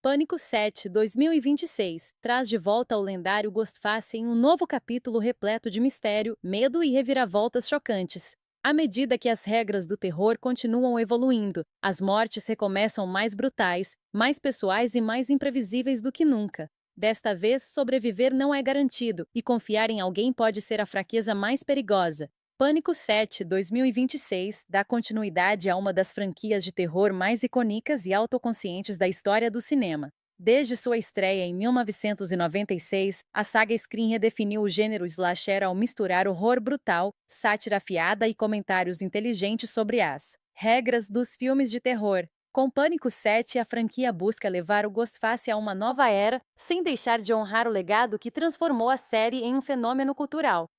Pânico 7, 2026, traz de volta o lendário Ghostface em um novo capítulo repleto de mistério, medo e reviravoltas chocantes. À medida que as regras do terror continuam evoluindo, as mortes recomeçam mais brutais, mais pessoais e mais imprevisíveis do que nunca. Desta vez, sobreviver não é garantido, e confiar em alguém pode ser a fraqueza mais perigosa. Pânico 7, 2026 dá continuidade a uma das franquias de terror mais icônicas e autoconscientes da história do cinema. Desde sua estreia em 1996, a saga Scream redefiniu o gênero slasher ao misturar horror brutal, sátira afiada e comentários inteligentes sobre as regras dos filmes de terror. Com Pânico 7, a franquia busca levar o Ghostface a uma nova era, sem deixar de honrar o legado que transformou a série em um fenômeno cultural.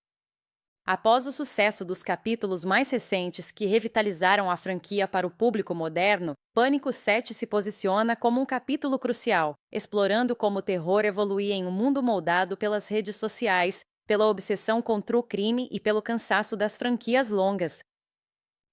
Após o sucesso dos capítulos mais recentes que revitalizaram a franquia para o público moderno, Pânico 7 se posiciona como um capítulo crucial, explorando como o terror evoluía em um mundo moldado pelas redes sociais, pela obsessão contra o crime e pelo cansaço das franquias longas.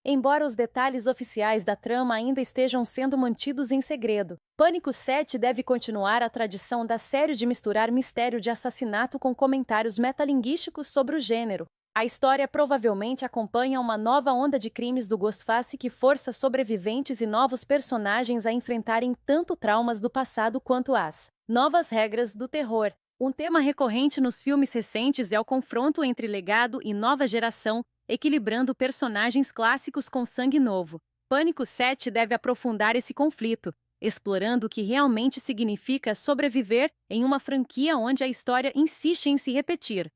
Embora os detalhes oficiais da trama ainda estejam sendo mantidos em segredo, Pânico 7 deve continuar a tradição da série de misturar mistério de assassinato com comentários metalinguísticos sobre o gênero. A história provavelmente acompanha uma nova onda de crimes do Ghostface que força sobreviventes e novos personagens a enfrentarem tanto traumas do passado quanto as novas regras do terror. Um tema recorrente nos filmes recentes é o confronto entre legado e nova geração, equilibrando personagens clássicos com sangue novo. Pânico 7 deve aprofundar esse conflito, explorando o que realmente significa sobreviver em uma franquia onde a história insiste em se repetir.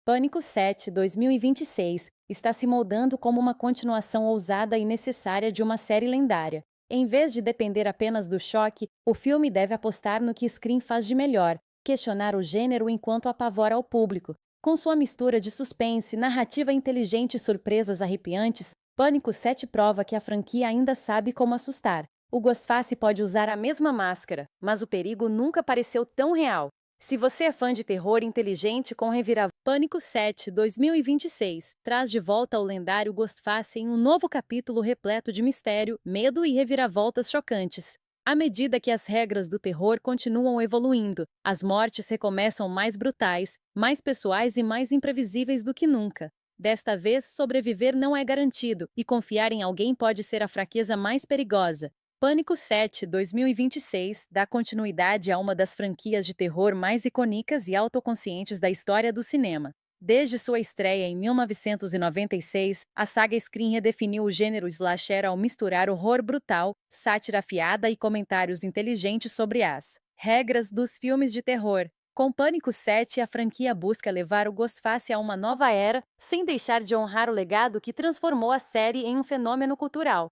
Pânico 7, 2026 está se moldando como uma continuação ousada e necessária de uma série lendária. Em vez de depender apenas do choque, o filme deve apostar no que Scream faz de melhor, questionar o gênero enquanto apavora o público. Com sua mistura de suspense, narrativa inteligente e surpresas arrepiantes, Pânico 7 prova que a franquia ainda sabe como assustar. O Ghostface pode usar a mesma máscara, mas o perigo nunca pareceu tão real. Se você é fã de terror inteligente com reviravolta, Pânico 7, 2026 traz de volta o lendário Ghostface em um novo capítulo repleto de mistério, medo e reviravoltas chocantes. À medida que as regras do terror continuam evoluindo, as mortes recomeçam mais brutais, mais pessoais e mais imprevisíveis do que nunca. Desta vez, sobreviver não é garantido, e confiar em alguém pode ser a fraqueza mais perigosa. Pânico 7, 2026 dá continuidade a uma das franquias de terror mais icônicas e autoconscientes da história do cinema. Desde sua estreia em 1996, a saga Scream redefiniu o gênero slasher ao misturar horror brutal, sátira afiada e comentários inteligentes sobre as regras dos filmes de terror. Com Pânico 7, a franquia busca levar o Ghostface a uma nova era, sem deixar de honrar o legado que transformou a série em um fenômeno cultural.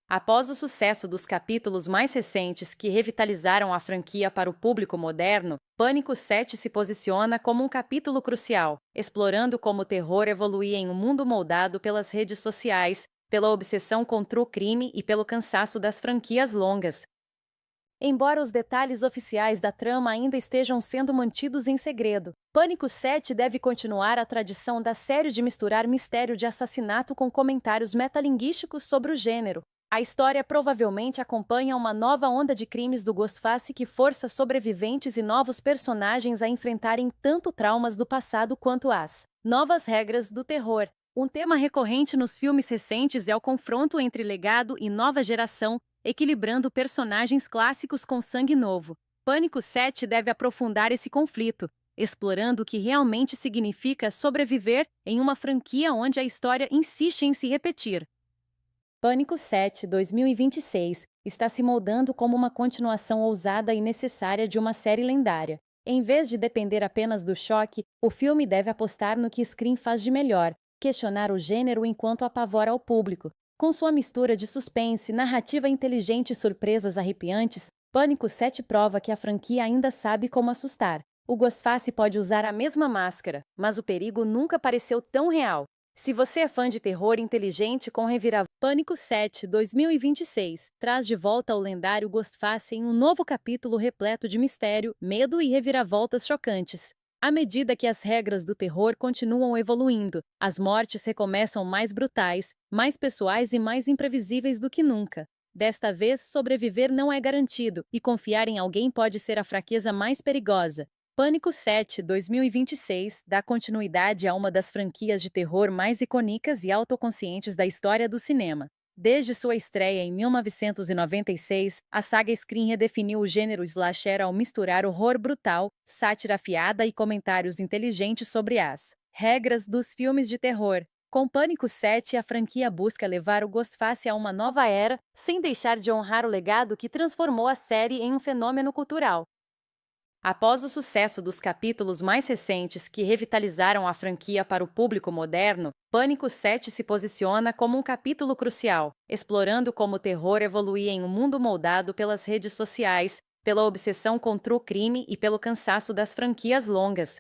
Após o sucesso dos capítulos mais recentes que revitalizaram a franquia para o público moderno, Pânico 7 se posiciona como um capítulo crucial, explorando como o terror evoluía em um mundo moldado pelas redes sociais, pela obsessão contra o crime e pelo cansaço das franquias longas. Embora os detalhes oficiais da trama ainda estejam sendo mantidos em segredo, Pânico 7 deve continuar a tradição da série de misturar mistério de assassinato com comentários metalinguísticos sobre o gênero. A história provavelmente acompanha uma nova onda de crimes do Ghostface que força sobreviventes e novos personagens a enfrentarem tanto traumas do passado quanto as novas regras do terror. Um tema recorrente nos filmes recentes é o confronto entre legado e nova geração, equilibrando personagens clássicos com sangue novo. Pânico 7 deve aprofundar esse conflito, explorando o que realmente significa sobreviver em uma franquia onde a história insiste em se repetir. Pânico 7, 2026 está se moldando como uma continuação ousada e necessária de uma série lendária. Em vez de depender apenas do choque, o filme deve apostar no que Scream faz de melhor, questionar o gênero enquanto apavora o público. Com sua mistura de suspense, narrativa inteligente e surpresas arrepiantes, Pânico 7 prova que a franquia ainda sabe como assustar. O Ghostface pode usar a mesma máscara, mas o perigo nunca pareceu tão real. Se você é fã de terror inteligente com reviravolta, Pânico 7, 2026 traz de volta o lendário Ghostface em um novo capítulo repleto de mistério, medo e reviravoltas chocantes. À medida que as regras do terror continuam evoluindo, as mortes recomeçam mais brutais, mais pessoais e mais imprevisíveis do que nunca. Desta vez, sobreviver não é garantido, e confiar em alguém pode ser a fraqueza mais perigosa. Pânico 7, 2026, dá continuidade a uma das franquias de terror mais icônicas e autoconscientes da história do cinema. Desde sua estreia em 1996, a saga Scream redefiniu o gênero slasher ao misturar horror brutal, sátira afiada e comentários inteligentes sobre as regras dos filmes de terror. Com Pânico 7, a franquia busca levar o Ghostface a uma nova era, sem deixar de honrar o legado que transformou a série em um fenômeno cultural. Após o sucesso dos capítulos mais recentes que revitalizaram a franquia para o público moderno, Pânico 7 se posiciona como um capítulo crucial, explorando como o terror evoluía em um mundo moldado pelas redes sociais, pela obsessão com true crime e pelo cansaço das franquias longas.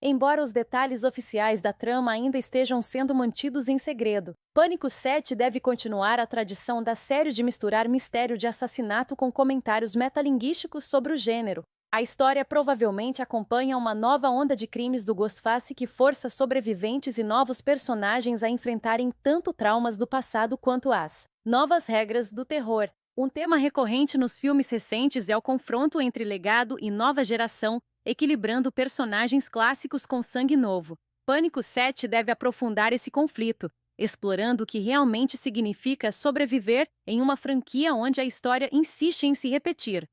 Embora os detalhes oficiais da trama ainda estejam sendo mantidos em segredo, Pânico 7 deve continuar a tradição da série de misturar mistério de assassinato com comentários metalinguísticos sobre o gênero. A história provavelmente acompanha uma nova onda de crimes do Ghostface que força sobreviventes e novos personagens a enfrentarem tanto traumas do passado quanto as novas regras do terror. Um tema recorrente nos filmes recentes é o confronto entre legado e nova geração, equilibrando personagens clássicos com sangue novo. Pânico 7 deve aprofundar esse conflito, explorando o que realmente significa sobreviver em uma franquia onde a história insiste em se repetir.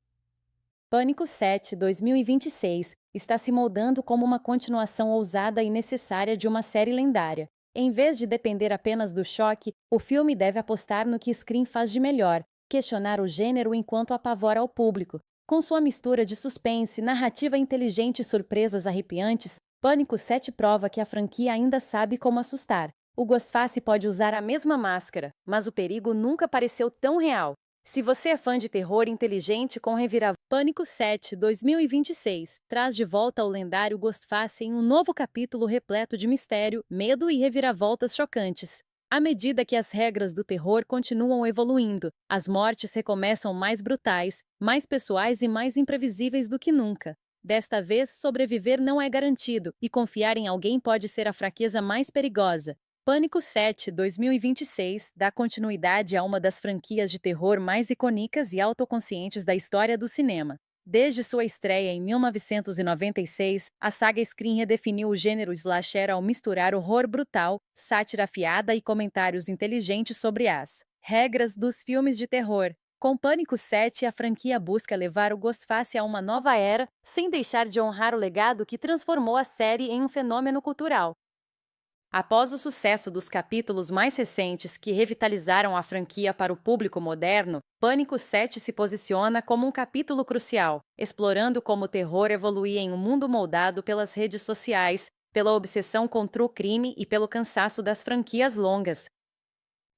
Pânico 7, 2026, está se moldando como uma continuação ousada e necessária de uma série lendária. Em vez de depender apenas do choque, o filme deve apostar no que Scream faz de melhor, questionar o gênero enquanto apavora ao público. Com sua mistura de suspense, narrativa inteligente e surpresas arrepiantes, Pânico 7 prova que a franquia ainda sabe como assustar. O Ghostface pode usar a mesma máscara, mas o perigo nunca pareceu tão real. Se você é fã de terror inteligente com reviravolta, Pânico 7, 2026, traz de volta o lendário Ghostface em um novo capítulo repleto de mistério, medo e reviravoltas chocantes. À medida que as regras do terror continuam evoluindo, as mortes recomeçam mais brutais, mais pessoais e mais imprevisíveis do que nunca. Desta vez, sobreviver não é garantido, e confiar em alguém pode ser a fraqueza mais perigosa. Pânico 7, 2026, dá continuidade a uma das franquias de terror mais icônicas e autoconscientes da história do cinema. Desde sua estreia em 1996, a saga Scream redefiniu o gênero slasher ao misturar horror brutal, sátira afiada e comentários inteligentes sobre as regras dos filmes de terror. Com Pânico 7, a franquia busca levar o Ghostface a uma nova era, sem deixar de honrar o legado que transformou a série em um fenômeno cultural. Após o sucesso dos capítulos mais recentes que revitalizaram a franquia para o público moderno, Pânico 7 se posiciona como um capítulo crucial, explorando como o terror evoluía em um mundo moldado pelas redes sociais, pela obsessão com true crime e pelo cansaço das franquias longas.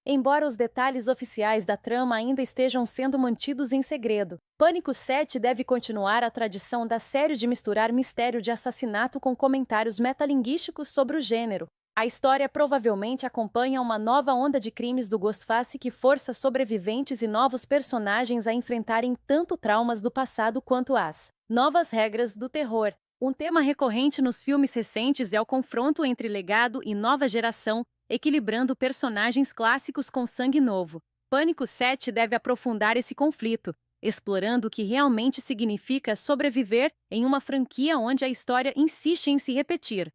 Embora os detalhes oficiais da trama ainda estejam sendo mantidos em segredo, Pânico 7 deve continuar a tradição da série de misturar mistério de assassinato com comentários metalinguísticos sobre o gênero. A história provavelmente acompanha uma nova onda de crimes do Ghostface que força sobreviventes e novos personagens a enfrentarem tanto traumas do passado quanto as novas regras do terror. Um tema recorrente nos filmes recentes é o confronto entre legado e nova geração, equilibrando personagens clássicos com sangue novo. Pânico 7 deve aprofundar esse conflito, explorando o que realmente significa sobreviver em uma franquia onde a história insiste em se repetir.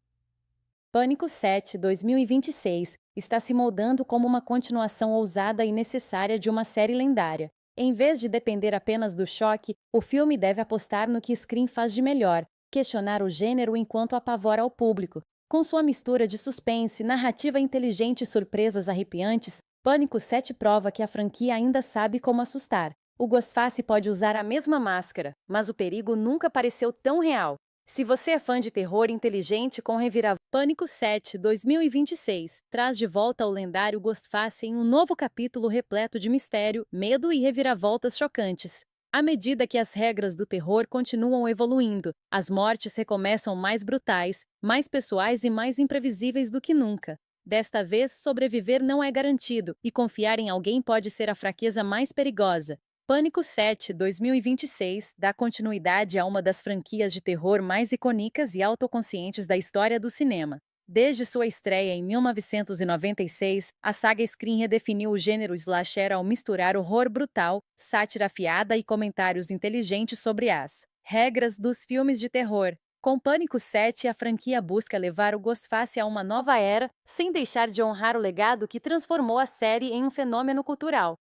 Pânico 7, 2026, está se moldando como uma continuação ousada e necessária de uma série lendária. Em vez de depender apenas do choque, o filme deve apostar no que Scream faz de melhor, questionar o gênero enquanto apavora ao público. Com sua mistura de suspense, narrativa inteligente e surpresas arrepiantes, Pânico 7 prova que a franquia ainda sabe como assustar. O Ghostface pode usar a mesma máscara, mas o perigo nunca pareceu tão real. Se você é fã de terror inteligente com reviravolta, Pânico 7, 2026, traz de volta o lendário Ghostface em um novo capítulo repleto de mistério, medo e reviravoltas chocantes. À medida que as regras do terror continuam evoluindo, as mortes recomeçam mais brutais, mais pessoais e mais imprevisíveis do que nunca. Desta vez, sobreviver não é garantido, e confiar em alguém pode ser a fraqueza mais perigosa. Pânico 7, 2026, dá continuidade a uma das franquias de terror mais icônicas e autoconscientes da história do cinema. Desde sua estreia em 1996, a saga Scream redefiniu o gênero slasher ao misturar horror brutal, sátira afiada e comentários inteligentes sobre as regras dos filmes de terror. Com Pânico 7, a franquia busca levar o Ghostface a uma nova era, sem deixar de honrar o legado que transformou a série em um fenômeno cultural.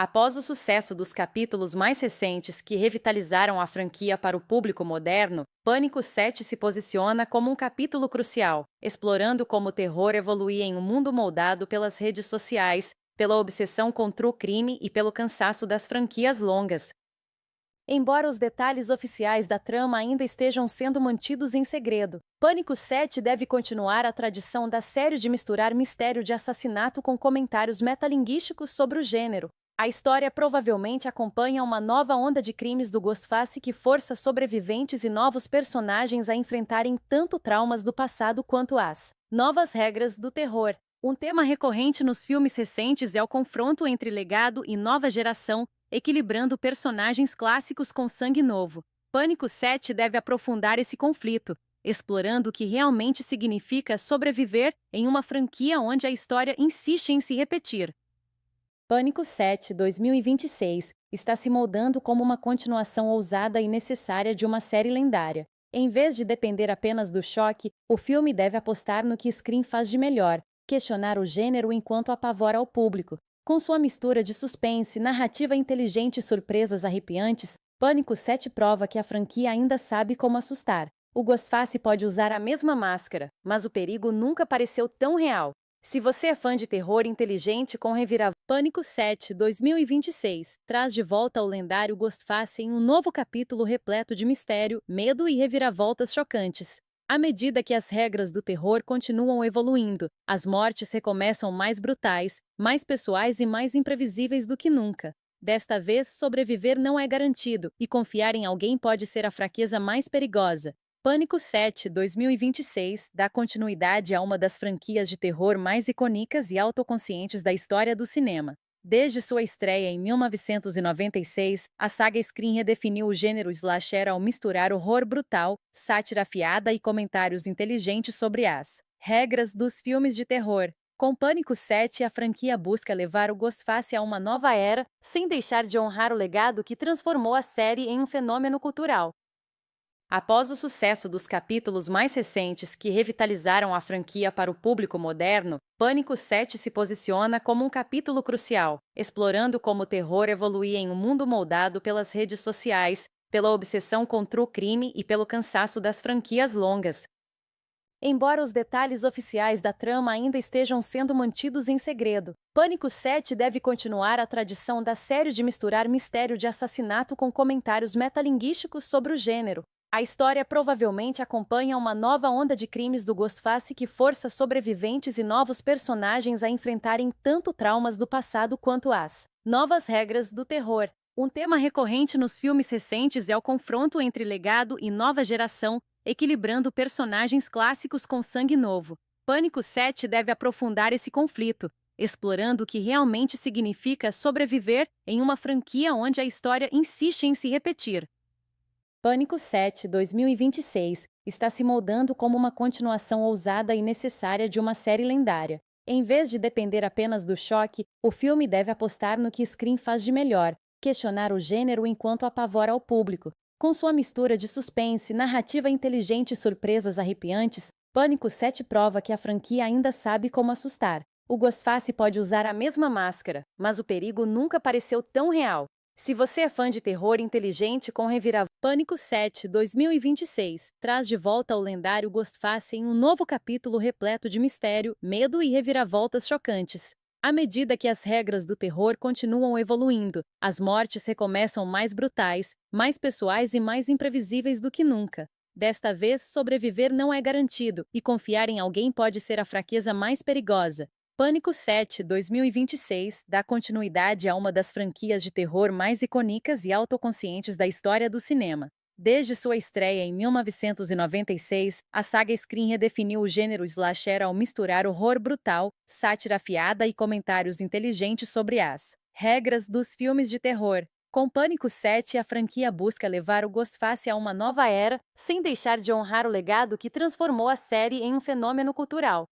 Após o sucesso dos capítulos mais recentes que revitalizaram a franquia para o público moderno, Pânico 7 se posiciona como um capítulo crucial, explorando como o terror evoluía em um mundo moldado pelas redes sociais, pela obsessão contra o crime e pelo cansaço das franquias longas. Embora os detalhes oficiais da trama ainda estejam sendo mantidos em segredo, Pânico 7 deve continuar a tradição da série de misturar mistério de assassinato com comentários metalinguísticos sobre o gênero. A história provavelmente acompanha uma nova onda de crimes do Ghostface que força sobreviventes e novos personagens a enfrentarem tanto traumas do passado quanto as novas regras do terror. Um tema recorrente nos filmes recentes é o confronto entre legado e nova geração, equilibrando personagens clássicos com sangue novo. Pânico 7 deve aprofundar esse conflito, explorando o que realmente significa sobreviver em uma franquia onde a história insiste em se repetir. Pânico 7 2026 está se moldando como uma continuação ousada e necessária de uma série lendária. Em vez de depender apenas do choque, o filme deve apostar no que Scream faz de melhor, questionar o gênero enquanto apavora o público. Com sua mistura de suspense, narrativa inteligente e surpresas arrepiantes, Pânico 7 prova que a franquia ainda sabe como assustar. O Ghostface pode usar a mesma máscara, mas o perigo nunca pareceu tão real. Se você é fã de terror inteligente com reviravolta, Pânico 7 2026 traz de volta o lendário Ghostface em um novo capítulo repleto de mistério, medo e reviravoltas chocantes. À medida que as regras do terror continuam evoluindo, as mortes recomeçam mais brutais, mais pessoais e mais imprevisíveis do que nunca. Desta vez, sobreviver não é garantido, e confiar em alguém pode ser a fraqueza mais perigosa. Pânico 7 2026 dá continuidade a uma das franquias de terror mais icônicas e autoconscientes da história do cinema. Desde sua estreia em 1996, a saga Scream redefiniu o gênero slasher ao misturar horror brutal, sátira afiada e comentários inteligentes sobre as regras dos filmes de terror. Com Pânico 7, a franquia busca levar o Ghostface a uma nova era, sem deixar de honrar o legado que transformou a série em um fenômeno cultural. Após o sucesso dos capítulos mais recentes que revitalizaram a franquia para o público moderno, Pânico 7 se posiciona como um capítulo crucial, explorando como o terror evoluía em um mundo moldado pelas redes sociais, pela obsessão contra o crime e pelo cansaço das franquias longas. Embora os detalhes oficiais da trama ainda estejam sendo mantidos em segredo, Pânico 7 deve continuar a tradição da série de misturar mistério de assassinato com comentários metalinguísticos sobre o gênero. A história provavelmente acompanha uma nova onda de crimes do Ghostface que força sobreviventes e novos personagens a enfrentarem tanto traumas do passado quanto as novas regras do terror. Um tema recorrente nos filmes recentes é o confronto entre legado e nova geração, equilibrando personagens clássicos com sangue novo. Pânico 7 deve aprofundar esse conflito, explorando o que realmente significa sobreviver em uma franquia onde a história insiste em se repetir. Pânico 7 2026 está se moldando como uma continuação ousada e necessária de uma série lendária. Em vez de depender apenas do choque, o filme deve apostar no que Scream faz de melhor, questionar o gênero enquanto apavora o público. Com sua mistura de suspense, narrativa inteligente e surpresas arrepiantes, Pânico 7 prova que a franquia ainda sabe como assustar. O Ghostface pode usar a mesma máscara, mas o perigo nunca pareceu tão real. Se você é fã de terror inteligente com reviravolta, Pânico 7 2026 traz de volta o lendário Ghostface em um novo capítulo repleto de mistério, medo e reviravoltas chocantes. À medida que as regras do terror continuam evoluindo, as mortes recomeçam mais brutais, mais pessoais e mais imprevisíveis do que nunca. Desta vez, sobreviver não é garantido, e confiar em alguém pode ser a fraqueza mais perigosa. Pânico 7 2026 dá continuidade a uma das franquias de terror mais icônicas e autoconscientes da história do cinema. Desde sua estreia em 1996, a saga Scream redefiniu o gênero slasher ao misturar horror brutal, sátira afiada e comentários inteligentes sobre as regras dos filmes de terror. Com Pânico 7, a franquia busca levar o Ghostface a uma nova era, sem deixar de honrar o legado que transformou a série em um fenômeno cultural.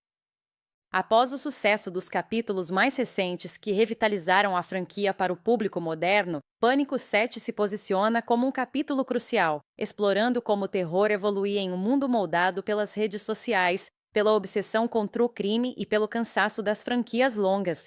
Após o sucesso dos capítulos mais recentes que revitalizaram a franquia para o público moderno, Pânico 7 se posiciona como um capítulo crucial, explorando como o terror evoluía em um mundo moldado pelas redes sociais, pela obsessão contra o crime e pelo cansaço das franquias longas.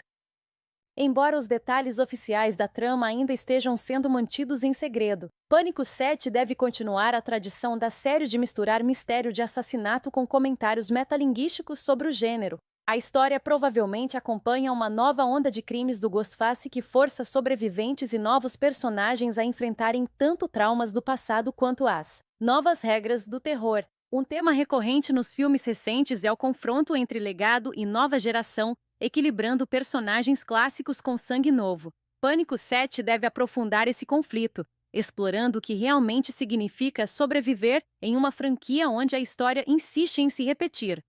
Embora os detalhes oficiais da trama ainda estejam sendo mantidos em segredo, Pânico 7 deve continuar a tradição da série de misturar mistério de assassinato com comentários metalinguísticos sobre o gênero. A história provavelmente acompanha uma nova onda de crimes do Ghostface que força sobreviventes e novos personagens a enfrentarem tanto traumas do passado quanto as novas regras do terror. Um tema recorrente nos filmes recentes é o confronto entre legado e nova geração, equilibrando personagens clássicos com sangue novo. Pânico 7 deve aprofundar esse conflito, explorando o que realmente significa sobreviver em uma franquia onde a história insiste em se repetir.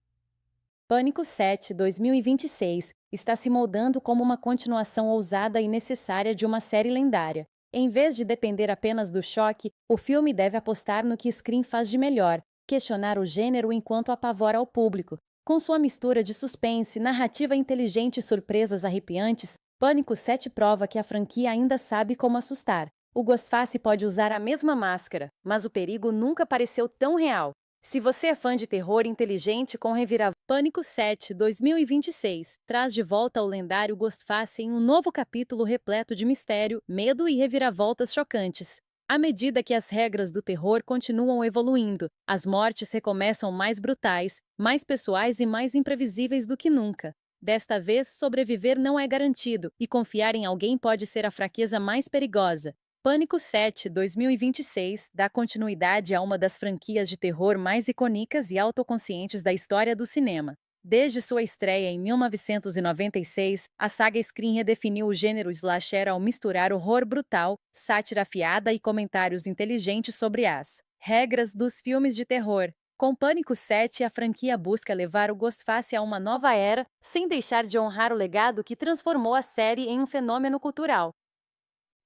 Pânico 7 2026 está se moldando como uma continuação ousada e necessária de uma série lendária. Em vez de depender apenas do choque, o filme deve apostar no que Scream faz de melhor, questionar o gênero enquanto apavora o público. Com sua mistura de suspense, narrativa inteligente e surpresas arrepiantes, Pânico 7 prova que a franquia ainda sabe como assustar. O Ghostface pode usar a mesma máscara, mas o perigo nunca pareceu tão real. Se você é fã de terror inteligente com reviravolta, Pânico 7 2026 traz de volta o lendário Ghostface em um novo capítulo repleto de mistério, medo e reviravoltas chocantes. À medida que as regras do terror continuam evoluindo, as mortes recomeçam mais brutais, mais pessoais e mais imprevisíveis do que nunca. Desta vez, sobreviver não é garantido, e confiar em alguém pode ser a fraqueza mais perigosa. Pânico 7 2026 dá continuidade a uma das franquias de terror mais icônicas e autoconscientes da história do cinema. Desde sua estreia em 1996, a saga Scream redefiniu o gênero slasher ao misturar horror brutal, sátira afiada e comentários inteligentes sobre as regras dos filmes de terror. Com Pânico 7, a franquia busca levar o Ghostface a uma nova era, sem deixar de honrar o legado que transformou a série em um fenômeno cultural.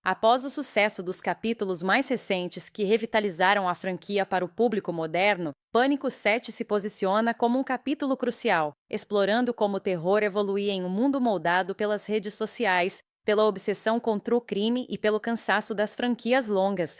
Após o sucesso dos capítulos mais recentes que revitalizaram a franquia para o público moderno, Pânico 7 se posiciona como um capítulo crucial, explorando como o terror evoluía em um mundo moldado pelas redes sociais, pela obsessão contra o crime e pelo cansaço das franquias longas.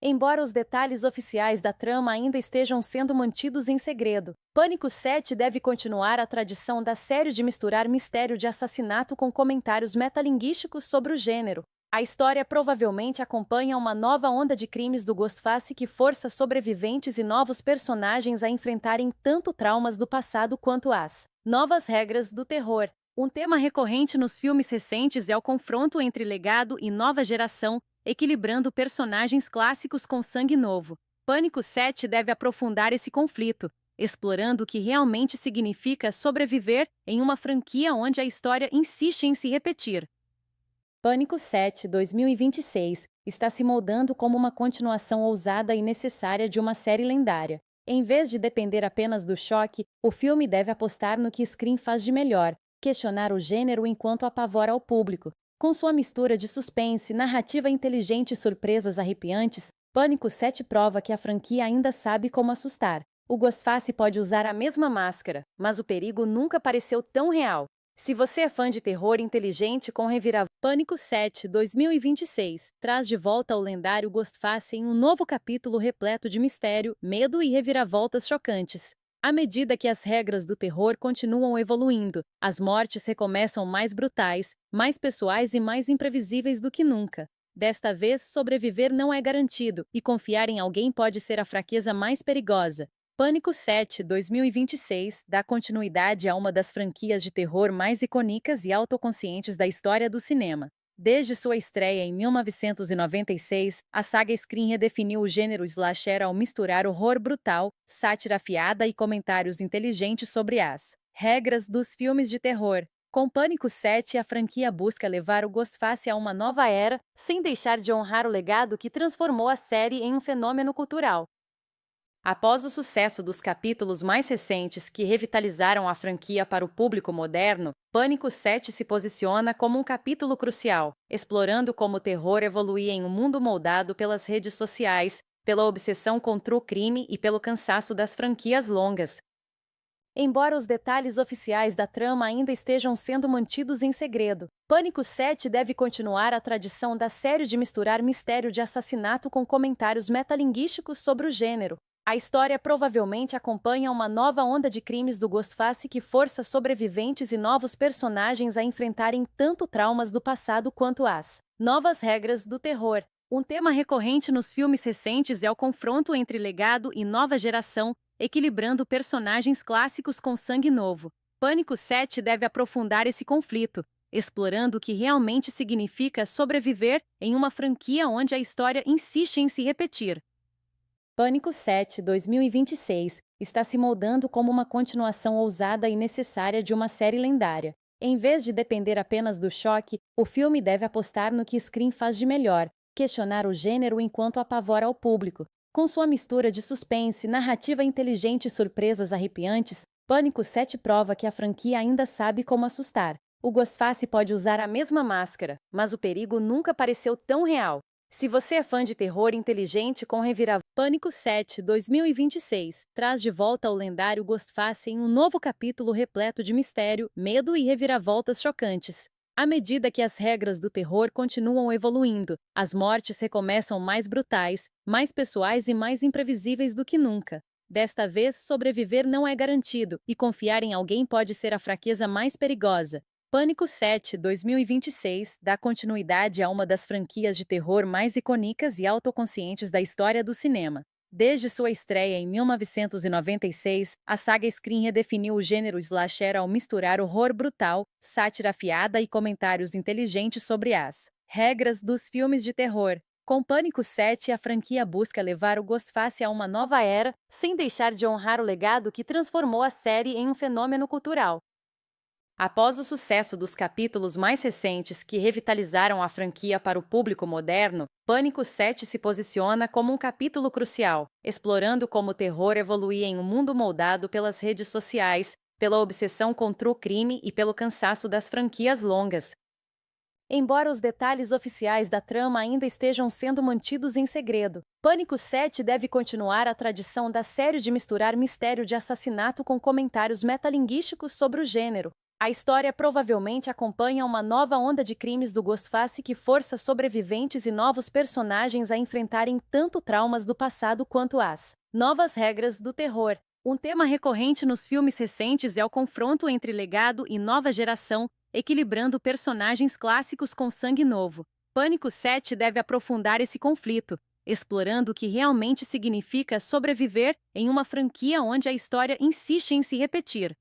Embora os detalhes oficiais da trama ainda estejam sendo mantidos em segredo, Pânico 7 deve continuar a tradição da série de misturar mistério de assassinato com comentários metalinguísticos sobre o gênero. A história provavelmente acompanha uma nova onda de crimes do Ghostface que força sobreviventes e novos personagens a enfrentarem tanto traumas do passado quanto as novas regras do terror. Um tema recorrente nos filmes recentes é o confronto entre legado e nova geração, equilibrando personagens clássicos com sangue novo. Pânico 7 deve aprofundar esse conflito, explorando o que realmente significa sobreviver em uma franquia onde a história insiste em se repetir. Pânico 7 2026 está se moldando como uma continuação ousada e necessária de uma série lendária. Em vez de depender apenas do choque, o filme deve apostar no que Scream faz de melhor, questionar o gênero enquanto apavora o público. Com sua mistura de suspense, narrativa inteligente e surpresas arrepiantes, Pânico 7 prova que a franquia ainda sabe como assustar. O Ghostface pode usar a mesma máscara, mas o perigo nunca pareceu tão real. Se você é fã de terror inteligente com reviravolta, Pânico 7 2026 traz de volta o lendário Ghostface em um novo capítulo repleto de mistério, medo e reviravoltas chocantes. À medida que as regras do terror continuam evoluindo, as mortes recomeçam mais brutais, mais pessoais e mais imprevisíveis do que nunca. Desta vez, sobreviver não é garantido, e confiar em alguém pode ser a fraqueza mais perigosa. Pânico 7 2026 dá continuidade a uma das franquias de terror mais icônicas e autoconscientes da história do cinema. Desde sua estreia em 1996, a saga Scream redefiniu o gênero slasher ao misturar horror brutal, sátira afiada e comentários inteligentes sobre as regras dos filmes de terror. Com Pânico 7, a franquia busca levar o Ghostface a uma nova era, sem deixar de honrar o legado que transformou a série em um fenômeno cultural. Após o sucesso dos capítulos mais recentes que revitalizaram a franquia para o público moderno, Pânico 7 se posiciona como um capítulo crucial, explorando como o terror evoluía em um mundo moldado pelas redes sociais, pela obsessão contra o crime e pelo cansaço das franquias longas. Embora os detalhes oficiais da trama ainda estejam sendo mantidos em segredo, Pânico 7 deve continuar a tradição da série de misturar mistério de assassinato com comentários metalinguísticos sobre o gênero. A história provavelmente acompanha uma nova onda de crimes do Ghostface que força sobreviventes e novos personagens a enfrentarem tanto traumas do passado quanto as novas regras do terror. Um tema recorrente nos filmes recentes é o confronto entre legado e nova geração, equilibrando personagens clássicos com sangue novo. Pânico 7 deve aprofundar esse conflito, explorando o que realmente significa sobreviver em uma franquia onde a história insiste em se repetir. Pânico 7 2026 está se moldando como uma continuação ousada e necessária de uma série lendária. Em vez de depender apenas do choque, o filme deve apostar no que Scream faz de melhor, questionar o gênero enquanto apavora ao público. Com sua mistura de suspense, narrativa inteligente e surpresas arrepiantes, Pânico 7 prova que a franquia ainda sabe como assustar. O Ghostface pode usar a mesma máscara, mas o perigo nunca pareceu tão real. Se você é fã de terror inteligente com reviravolta, Pânico 7 2026 traz de volta o lendário Ghostface em um novo capítulo repleto de mistério, medo e reviravoltas chocantes. À medida que as regras do terror continuam evoluindo, as mortes recomeçam mais brutais, mais pessoais e mais imprevisíveis do que nunca. Desta vez, sobreviver não é garantido, e confiar em alguém pode ser a fraqueza mais perigosa. Pânico 7 2026 dá continuidade a uma das franquias de terror mais icônicas e autoconscientes da história do cinema. Desde sua estreia em 1996, a saga Scream redefiniu o gênero slasher ao misturar horror brutal, sátira afiada e comentários inteligentes sobre as regras dos filmes de terror. Com Pânico 7, a franquia busca levar o Ghostface a uma nova era, sem deixar de honrar o legado que transformou a série em um fenômeno cultural. Após o sucesso dos capítulos mais recentes que revitalizaram a franquia para o público moderno, Pânico 7 se posiciona como um capítulo crucial, explorando como o terror evoluía em um mundo moldado pelas redes sociais, pela obsessão contra o crime e pelo cansaço das franquias longas. Embora os detalhes oficiais da trama ainda estejam sendo mantidos em segredo, Pânico 7 deve continuar a tradição da série de misturar mistério de assassinato com comentários metalinguísticos sobre o gênero. A história provavelmente acompanha uma nova onda de crimes do Ghostface que força sobreviventes e novos personagens a enfrentarem tanto traumas do passado quanto as novas regras do terror. Um tema recorrente nos filmes recentes é o confronto entre legado e nova geração, equilibrando personagens clássicos com sangue novo. Pânico 7 deve aprofundar esse conflito, explorando o que realmente significa sobreviver em uma franquia onde a história insiste em se repetir.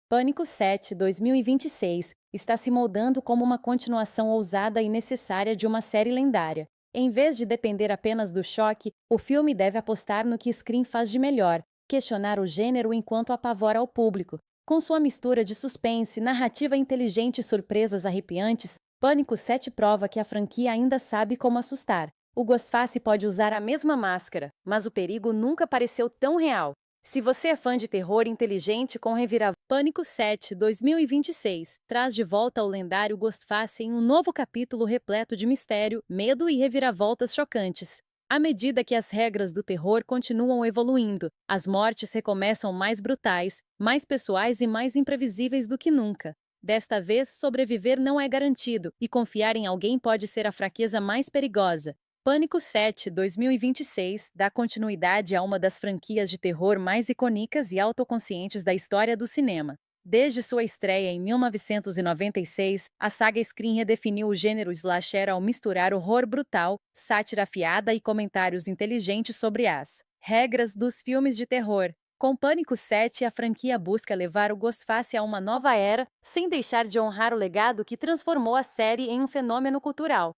Pânico 7 2026 está se moldando como uma continuação ousada e necessária de uma série lendária. Em vez de depender apenas do choque, o filme deve apostar no que Scream faz de melhor, questionar o gênero enquanto apavora ao público. Com sua mistura de suspense, narrativa inteligente e surpresas arrepiantes, Pânico 7 prova que a franquia ainda sabe como assustar. O Ghostface pode usar a mesma máscara, mas o perigo nunca pareceu tão real. Se você é fã de terror inteligente com reviravolta, Pânico 7 2026 traz de volta o lendário Ghostface em um novo capítulo repleto de mistério, medo e reviravoltas chocantes. À medida que as regras do terror continuam evoluindo, as mortes recomeçam mais brutais, mais pessoais e mais imprevisíveis do que nunca. Desta vez, sobreviver não é garantido, e confiar em alguém pode ser a fraqueza mais perigosa. Pânico 7 2026 dá continuidade a uma das franquias de terror mais icônicas e autoconscientes da história do cinema. Desde sua estreia em 1996, a saga Scream redefiniu o gênero slasher ao misturar horror brutal, sátira afiada e comentários inteligentes sobre as regras dos filmes de terror. Com Pânico 7, a franquia busca levar o Ghostface a uma nova era, sem deixar de honrar o legado que transformou a série em um fenômeno cultural.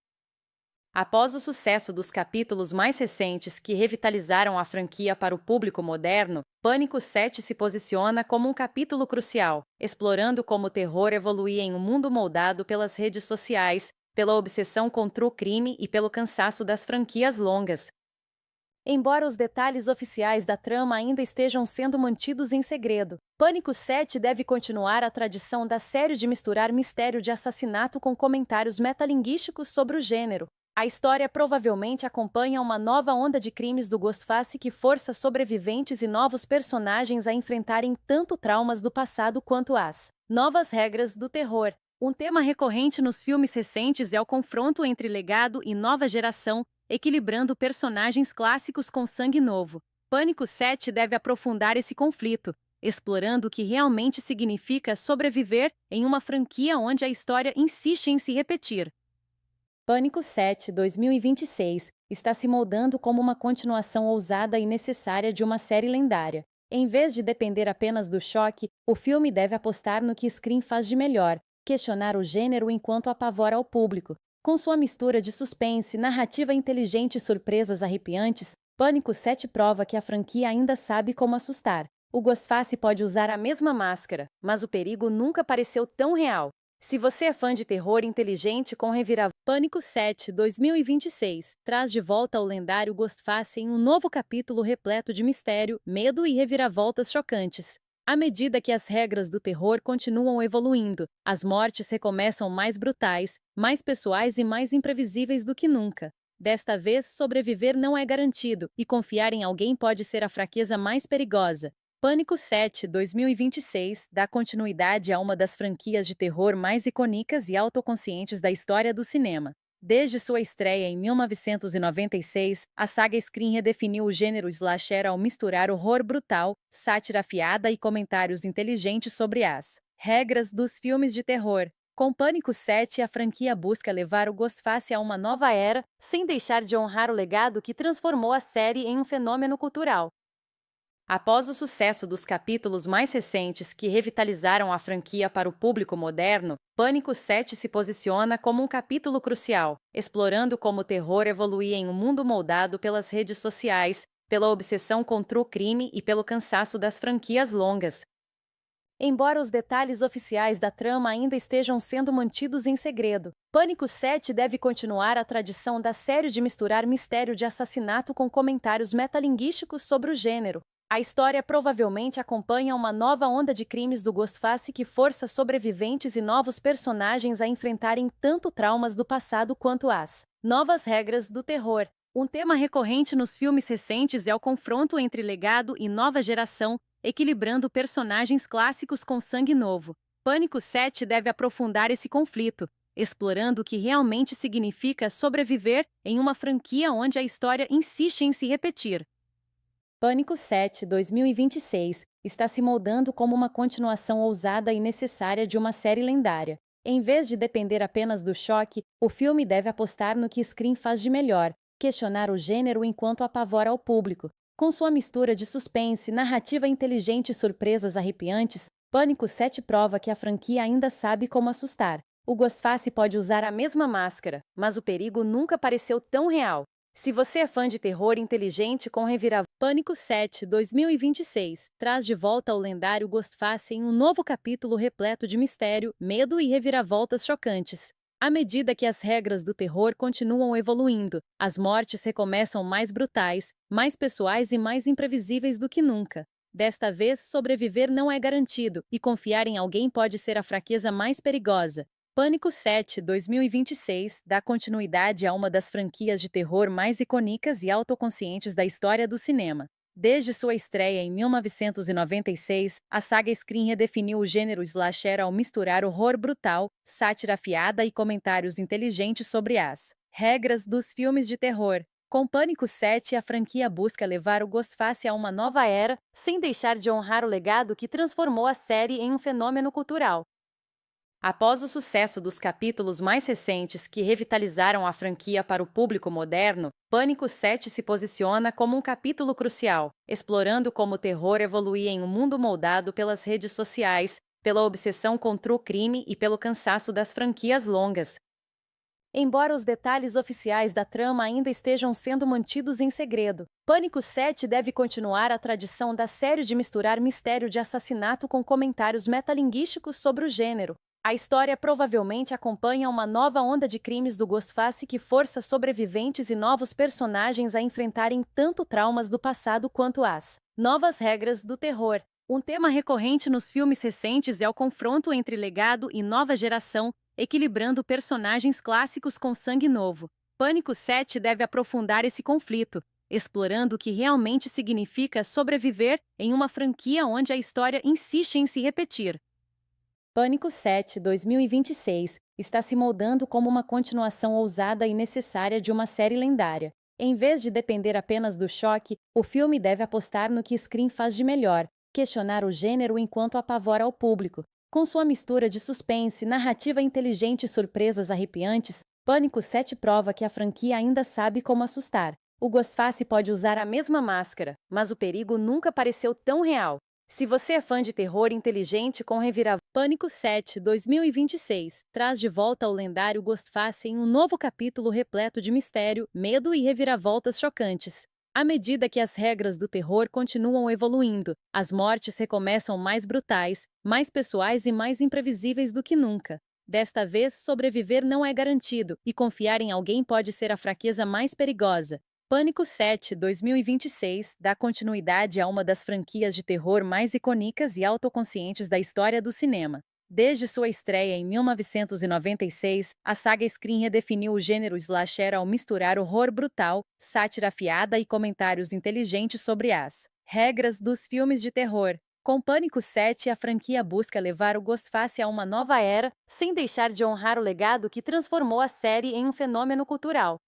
Após o sucesso dos capítulos mais recentes que revitalizaram a franquia para o público moderno, Pânico 7 se posiciona como um capítulo crucial, explorando como o terror evoluía em um mundo moldado pelas redes sociais, pela obsessão contra o crime e pelo cansaço das franquias longas. Embora os detalhes oficiais da trama ainda estejam sendo mantidos em segredo, Pânico 7 deve continuar a tradição da série de misturar mistério de assassinato com comentários metalinguísticos sobre o gênero. A história provavelmente acompanha uma nova onda de crimes do Ghostface que força sobreviventes e novos personagens a enfrentarem tanto traumas do passado quanto as novas regras do terror. Um tema recorrente nos filmes recentes é o confronto entre legado e nova geração, equilibrando personagens clássicos com sangue novo. Pânico 7 deve aprofundar esse conflito, explorando o que realmente significa sobreviver em uma franquia onde a história insiste em se repetir. Pânico 7 2026 está se moldando como uma continuação ousada e necessária de uma série lendária. Em vez de depender apenas do choque, o filme deve apostar no que Scream faz de melhor, questionar o gênero enquanto apavora o público. Com sua mistura de suspense, narrativa inteligente e surpresas arrepiantes, Pânico 7 prova que a franquia ainda sabe como assustar. O Ghostface pode usar a mesma máscara, mas o perigo nunca pareceu tão real. Se você é fã de terror inteligente com reviravolta, Pânico 7 2026 traz de volta o lendário Ghostface em um novo capítulo repleto de mistério, medo e reviravoltas chocantes. À medida que as regras do terror continuam evoluindo, as mortes recomeçam mais brutais, mais pessoais e mais imprevisíveis do que nunca. Desta vez, sobreviver não é garantido, e confiar em alguém pode ser a fraqueza mais perigosa. Pânico 7 2026 dá continuidade a uma das franquias de terror mais icônicas e autoconscientes da história do cinema. Desde sua estreia em 1996, a saga Scream redefiniu o gênero slasher ao misturar horror brutal, sátira afiada e comentários inteligentes sobre as regras dos filmes de terror. Com Pânico 7, a franquia busca levar o Ghostface a uma nova era, sem deixar de honrar o legado que transformou a série em um fenômeno cultural. Após o sucesso dos capítulos mais recentes que revitalizaram a franquia para o público moderno, Pânico 7 se posiciona como um capítulo crucial, explorando como o terror evoluía em um mundo moldado pelas redes sociais, pela obsessão contra o crime e pelo cansaço das franquias longas. Embora os detalhes oficiais da trama ainda estejam sendo mantidos em segredo, Pânico 7 deve continuar a tradição da série de misturar mistério de assassinato com comentários metalinguísticos sobre o gênero. A história provavelmente acompanha uma nova onda de crimes do Ghostface que força sobreviventes e novos personagens a enfrentarem tanto traumas do passado quanto as novas regras do terror. Um tema recorrente nos filmes recentes é o confronto entre legado e nova geração, equilibrando personagens clássicos com sangue novo. Pânico 7 deve aprofundar esse conflito, explorando o que realmente significa sobreviver em uma franquia onde a história insiste em se repetir. Pânico 7 2026 está se moldando como uma continuação ousada e necessária de uma série lendária. Em vez de depender apenas do choque, o filme deve apostar no que Scream faz de melhor, questionar o gênero enquanto apavora o público. Com sua mistura de suspense, narrativa inteligente e surpresas arrepiantes, Pânico 7 prova que a franquia ainda sabe como assustar. O Ghostface pode usar a mesma máscara, mas o perigo nunca pareceu tão real. Se você é fã de terror inteligente com reviravolta, Pânico 7 2026 traz de volta o lendário Ghostface em um novo capítulo repleto de mistério, medo e reviravoltas chocantes. À medida que as regras do terror continuam evoluindo, as mortes recomeçam mais brutais, mais pessoais e mais imprevisíveis do que nunca. Desta vez, sobreviver não é garantido, e confiar em alguém pode ser a fraqueza mais perigosa. Pânico 7 2026 dá continuidade a uma das franquias de terror mais icônicas e autoconscientes da história do cinema. Desde sua estreia em 1996, a saga Scream redefiniu o gênero slasher ao misturar horror brutal, sátira afiada e comentários inteligentes sobre as regras dos filmes de terror. Com Pânico 7, a franquia busca levar o Ghostface a uma nova era, sem deixar de honrar o legado que transformou a série em um fenômeno cultural. Após o sucesso dos capítulos mais recentes que revitalizaram a franquia para o público moderno, Pânico 7 se posiciona como um capítulo crucial, explorando como o terror evoluía em um mundo moldado pelas redes sociais, pela obsessão contra o crime e pelo cansaço das franquias longas. Embora os detalhes oficiais da trama ainda estejam sendo mantidos em segredo, Pânico 7 deve continuar a tradição da série de misturar mistério de assassinato com comentários metalinguísticos sobre o gênero. A história provavelmente acompanha uma nova onda de crimes do Ghostface que força sobreviventes e novos personagens a enfrentarem tanto traumas do passado quanto as novas regras do terror. Um tema recorrente nos filmes recentes é o confronto entre legado e nova geração, equilibrando personagens clássicos com sangue novo. Pânico 7 deve aprofundar esse conflito, explorando o que realmente significa sobreviver em uma franquia onde a história insiste em se repetir. Pânico 7 2026 está se moldando como uma continuação ousada e necessária de uma série lendária. Em vez de depender apenas do choque, o filme deve apostar no que Scream faz de melhor, questionar o gênero enquanto apavora o público. Com sua mistura de suspense, narrativa inteligente e surpresas arrepiantes, Pânico 7 prova que a franquia ainda sabe como assustar. O Ghostface pode usar a mesma máscara, mas o perigo nunca pareceu tão real. Se você é fã de terror inteligente com reviravolta, Pânico 7 2026 traz de volta o lendário Ghostface em um novo capítulo repleto de mistério, medo e reviravoltas chocantes. À medida que as regras do terror continuam evoluindo, as mortes recomeçam mais brutais, mais pessoais e mais imprevisíveis do que nunca. Desta vez, sobreviver não é garantido, e confiar em alguém pode ser a fraqueza mais perigosa. Pânico 7 2026 dá continuidade a uma das franquias de terror mais icônicas e autoconscientes da história do cinema. Desde sua estreia em 1996, a saga Scream redefiniu o gênero slasher ao misturar horror brutal, sátira afiada e comentários inteligentes sobre as regras dos filmes de terror. Com Pânico 7, a franquia busca levar o Ghostface a uma nova era, sem deixar de honrar o legado que transformou a série em um fenômeno cultural.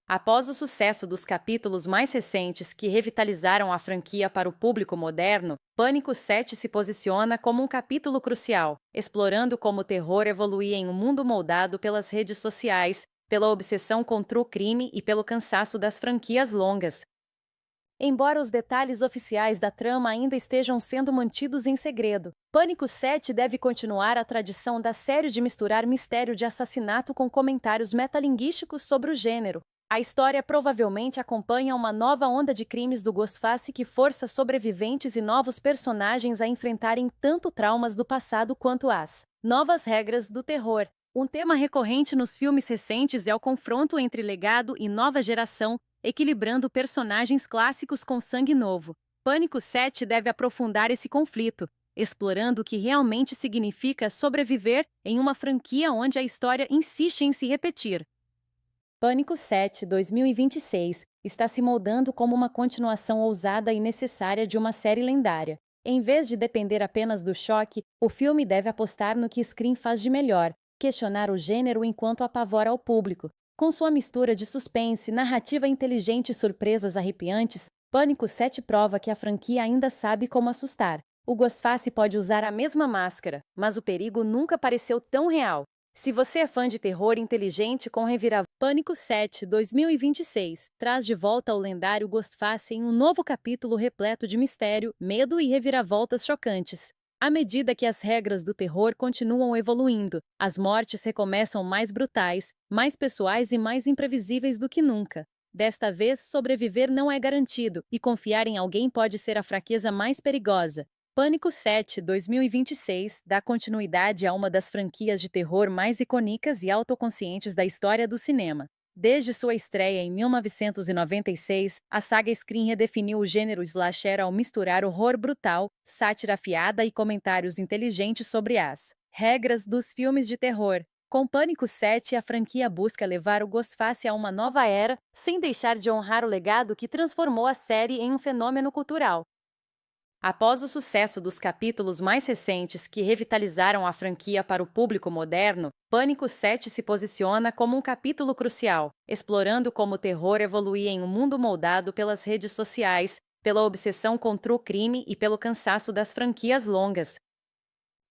Após o sucesso dos capítulos mais recentes que revitalizaram a franquia para o público moderno, Pânico 7 se posiciona como um capítulo crucial, explorando como o terror evoluía em um mundo moldado pelas redes sociais, pela obsessão contra o crime e pelo cansaço das franquias longas. Embora os detalhes oficiais da trama ainda estejam sendo mantidos em segredo, Pânico 7 deve continuar a tradição da série de misturar mistério de assassinato com comentários metalinguísticos sobre o gênero. A história provavelmente acompanha uma nova onda de crimes do Ghostface que força sobreviventes e novos personagens a enfrentarem tanto traumas do passado quanto as novas regras do terror. Um tema recorrente nos filmes recentes é o confronto entre legado e nova geração, equilibrando personagens clássicos com sangue novo. Pânico 7 deve aprofundar esse conflito, explorando o que realmente significa sobreviver em uma franquia onde a história insiste em se repetir. Pânico 7 2026 está se moldando como uma continuação ousada e necessária de uma série lendária. Em vez de depender apenas do choque, o filme deve apostar no que Scream faz de melhor, questionar o gênero enquanto apavora o público. Com sua mistura de suspense, narrativa inteligente e surpresas arrepiantes, Pânico 7 prova que a franquia ainda sabe como assustar. O Ghostface pode usar a mesma máscara, mas o perigo nunca pareceu tão real. Se você é fã de terror inteligente com reviravolta, Pânico 7 2026 traz de volta o lendário Ghostface em um novo capítulo repleto de mistério, medo e reviravoltas chocantes. À medida que as regras do terror continuam evoluindo, as mortes recomeçam mais brutais, mais pessoais e mais imprevisíveis do que nunca. Desta vez, sobreviver não é garantido, e confiar em alguém pode ser a fraqueza mais perigosa. Pânico 7 2026 dá continuidade a uma das franquias de terror mais icônicas e autoconscientes da história do cinema. Desde sua estreia em 1996, a saga Scream redefiniu o gênero slasher ao misturar horror brutal, sátira afiada e comentários inteligentes sobre as regras dos filmes de terror. Com Pânico 7, a franquia busca levar o Ghostface a uma nova era, sem deixar de honrar o legado que transformou a série em um fenômeno cultural. Após o sucesso dos capítulos mais recentes que revitalizaram a franquia para o público moderno, Pânico 7 se posiciona como um capítulo crucial, explorando como o terror evoluía em um mundo moldado pelas redes sociais, pela obsessão contra o crime e pelo cansaço das franquias longas.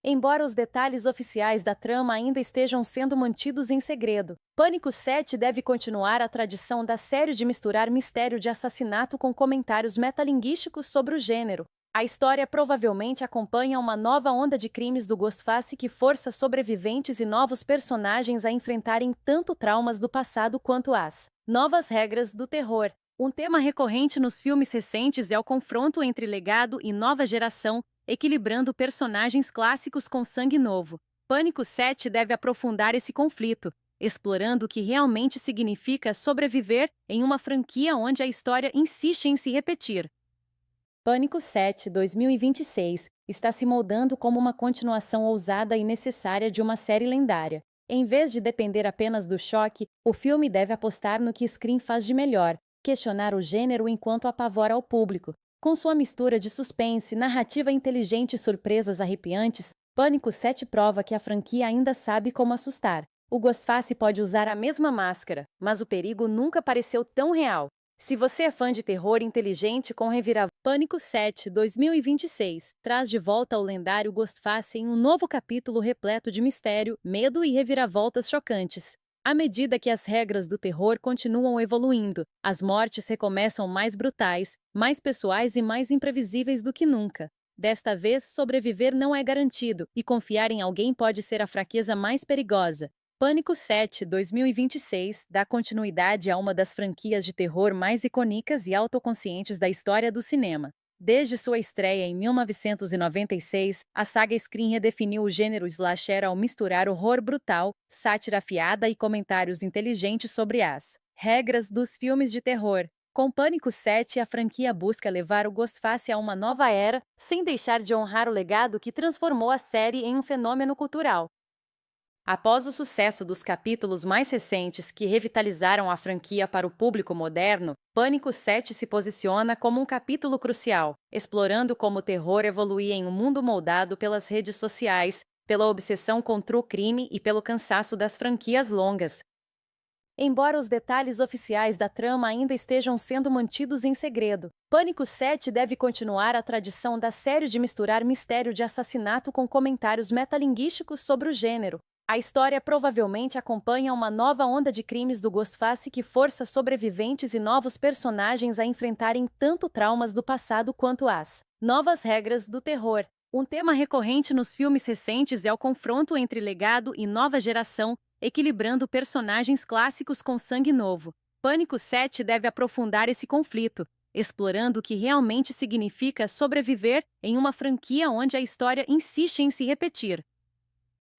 Embora os detalhes oficiais da trama ainda estejam sendo mantidos em segredo, Pânico 7 deve continuar a tradição da série de misturar mistério de assassinato com comentários metalinguísticos sobre o gênero. A história provavelmente acompanha uma nova onda de crimes do Ghostface que força sobreviventes e novos personagens a enfrentarem tanto traumas do passado quanto as novas regras do terror. Um tema recorrente nos filmes recentes é o confronto entre legado e nova geração, equilibrando personagens clássicos com sangue novo. Pânico 7 deve aprofundar esse conflito, explorando o que realmente significa sobreviver em uma franquia onde a história insiste em se repetir. Pânico 7 2026 está se moldando como uma continuação ousada e necessária de uma série lendária. Em vez de depender apenas do choque, o filme deve apostar no que Scream faz de melhor, questionar o gênero enquanto apavora o público. Com sua mistura de suspense, narrativa inteligente e surpresas arrepiantes, Pânico 7 prova que a franquia ainda sabe como assustar. O Ghostface pode usar a mesma máscara, mas o perigo nunca pareceu tão real. Se você é fã de terror inteligente com reviravolta, Pânico 7 2026 traz de volta o lendário Ghostface em um novo capítulo repleto de mistério, medo e reviravoltas chocantes. À medida que as regras do terror continuam evoluindo, as mortes recomeçam mais brutais, mais pessoais e mais imprevisíveis do que nunca. Desta vez, sobreviver não é garantido, e confiar em alguém pode ser a fraqueza mais perigosa. Pânico 7 2026 dá continuidade a uma das franquias de terror mais icônicas e autoconscientes da história do cinema. Desde sua estreia em 1996, a saga Scream redefiniu o gênero slasher ao misturar horror brutal, sátira afiada e comentários inteligentes sobre as regras dos filmes de terror. Com Pânico 7, a franquia busca levar o Ghostface a uma nova era, sem deixar de honrar o legado que transformou a série em um fenômeno cultural. Após o sucesso dos capítulos mais recentes que revitalizaram a franquia para o público moderno, Pânico 7 se posiciona como um capítulo crucial, explorando como o terror evoluía em um mundo moldado pelas redes sociais, pela obsessão contra o crime e pelo cansaço das franquias longas. Embora os detalhes oficiais da trama ainda estejam sendo mantidos em segredo, Pânico 7 deve continuar a tradição da série de misturar mistério de assassinato com comentários metalinguísticos sobre o gênero. A história provavelmente acompanha uma nova onda de crimes do Ghostface que força sobreviventes e novos personagens a enfrentarem tanto traumas do passado quanto as novas regras do terror. Um tema recorrente nos filmes recentes é o confronto entre legado e nova geração, equilibrando personagens clássicos com sangue novo. Pânico 7 deve aprofundar esse conflito, explorando o que realmente significa sobreviver em uma franquia onde a história insiste em se repetir.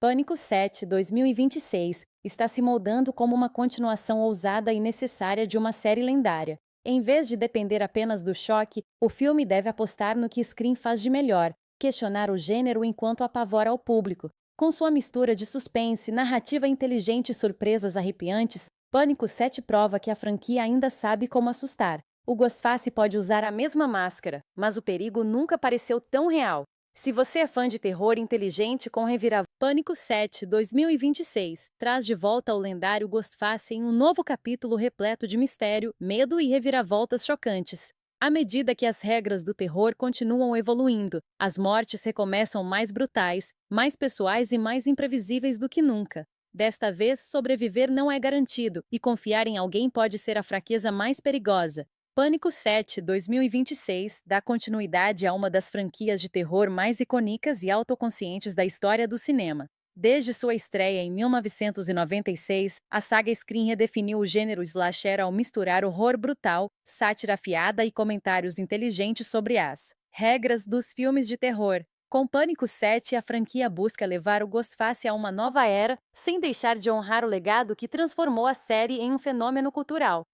Pânico 7 2026 está se moldando como uma continuação ousada e necessária de uma série lendária. Em vez de depender apenas do choque, o filme deve apostar no que Scream faz de melhor, questionar o gênero enquanto apavora o público. Com sua mistura de suspense, narrativa inteligente e surpresas arrepiantes, Pânico 7 prova que a franquia ainda sabe como assustar. O Ghostface pode usar a mesma máscara, mas o perigo nunca pareceu tão real. Se você é fã de terror inteligente com reviravolta, Pânico 7 2026 traz de volta o lendário Ghostface em um novo capítulo repleto de mistério, medo e reviravoltas chocantes. À medida que as regras do terror continuam evoluindo, as mortes recomeçam mais brutais, mais pessoais e mais imprevisíveis do que nunca. Desta vez, sobreviver não é garantido, e confiar em alguém pode ser a fraqueza mais perigosa. Pânico 7 2026 dá continuidade a uma das franquias de terror mais icônicas e autoconscientes da história do cinema. Desde sua estreia em 1996, a saga Scream redefiniu o gênero slasher ao misturar horror brutal, sátira afiada e comentários inteligentes sobre as regras dos filmes de terror. Com Pânico 7, a franquia busca levar o Ghostface a uma nova era, sem deixar de honrar o legado que transformou a série em um fenômeno cultural.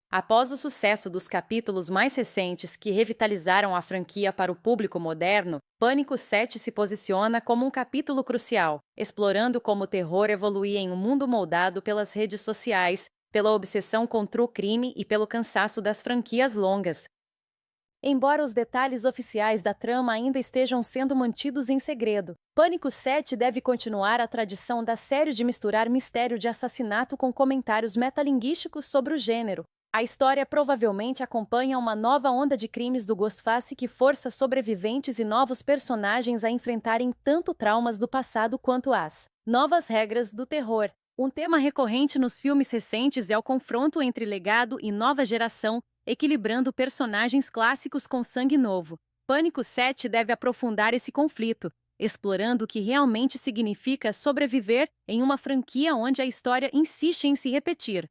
Após o sucesso dos capítulos mais recentes que revitalizaram a franquia para o público moderno, Pânico 7 se posiciona como um capítulo crucial, explorando como o terror evoluía em um mundo moldado pelas redes sociais, pela obsessão contra o crime e pelo cansaço das franquias longas. Embora os detalhes oficiais da trama ainda estejam sendo mantidos em segredo, Pânico 7 deve continuar a tradição da série de misturar mistério de assassinato com comentários metalinguísticos sobre o gênero. A história provavelmente acompanha uma nova onda de crimes do Ghostface que força sobreviventes e novos personagens a enfrentarem tanto traumas do passado quanto as novas regras do terror. Um tema recorrente nos filmes recentes é o confronto entre legado e nova geração, equilibrando personagens clássicos com sangue novo. Pânico 7 deve aprofundar esse conflito, explorando o que realmente significa sobreviver em uma franquia onde a história insiste em se repetir.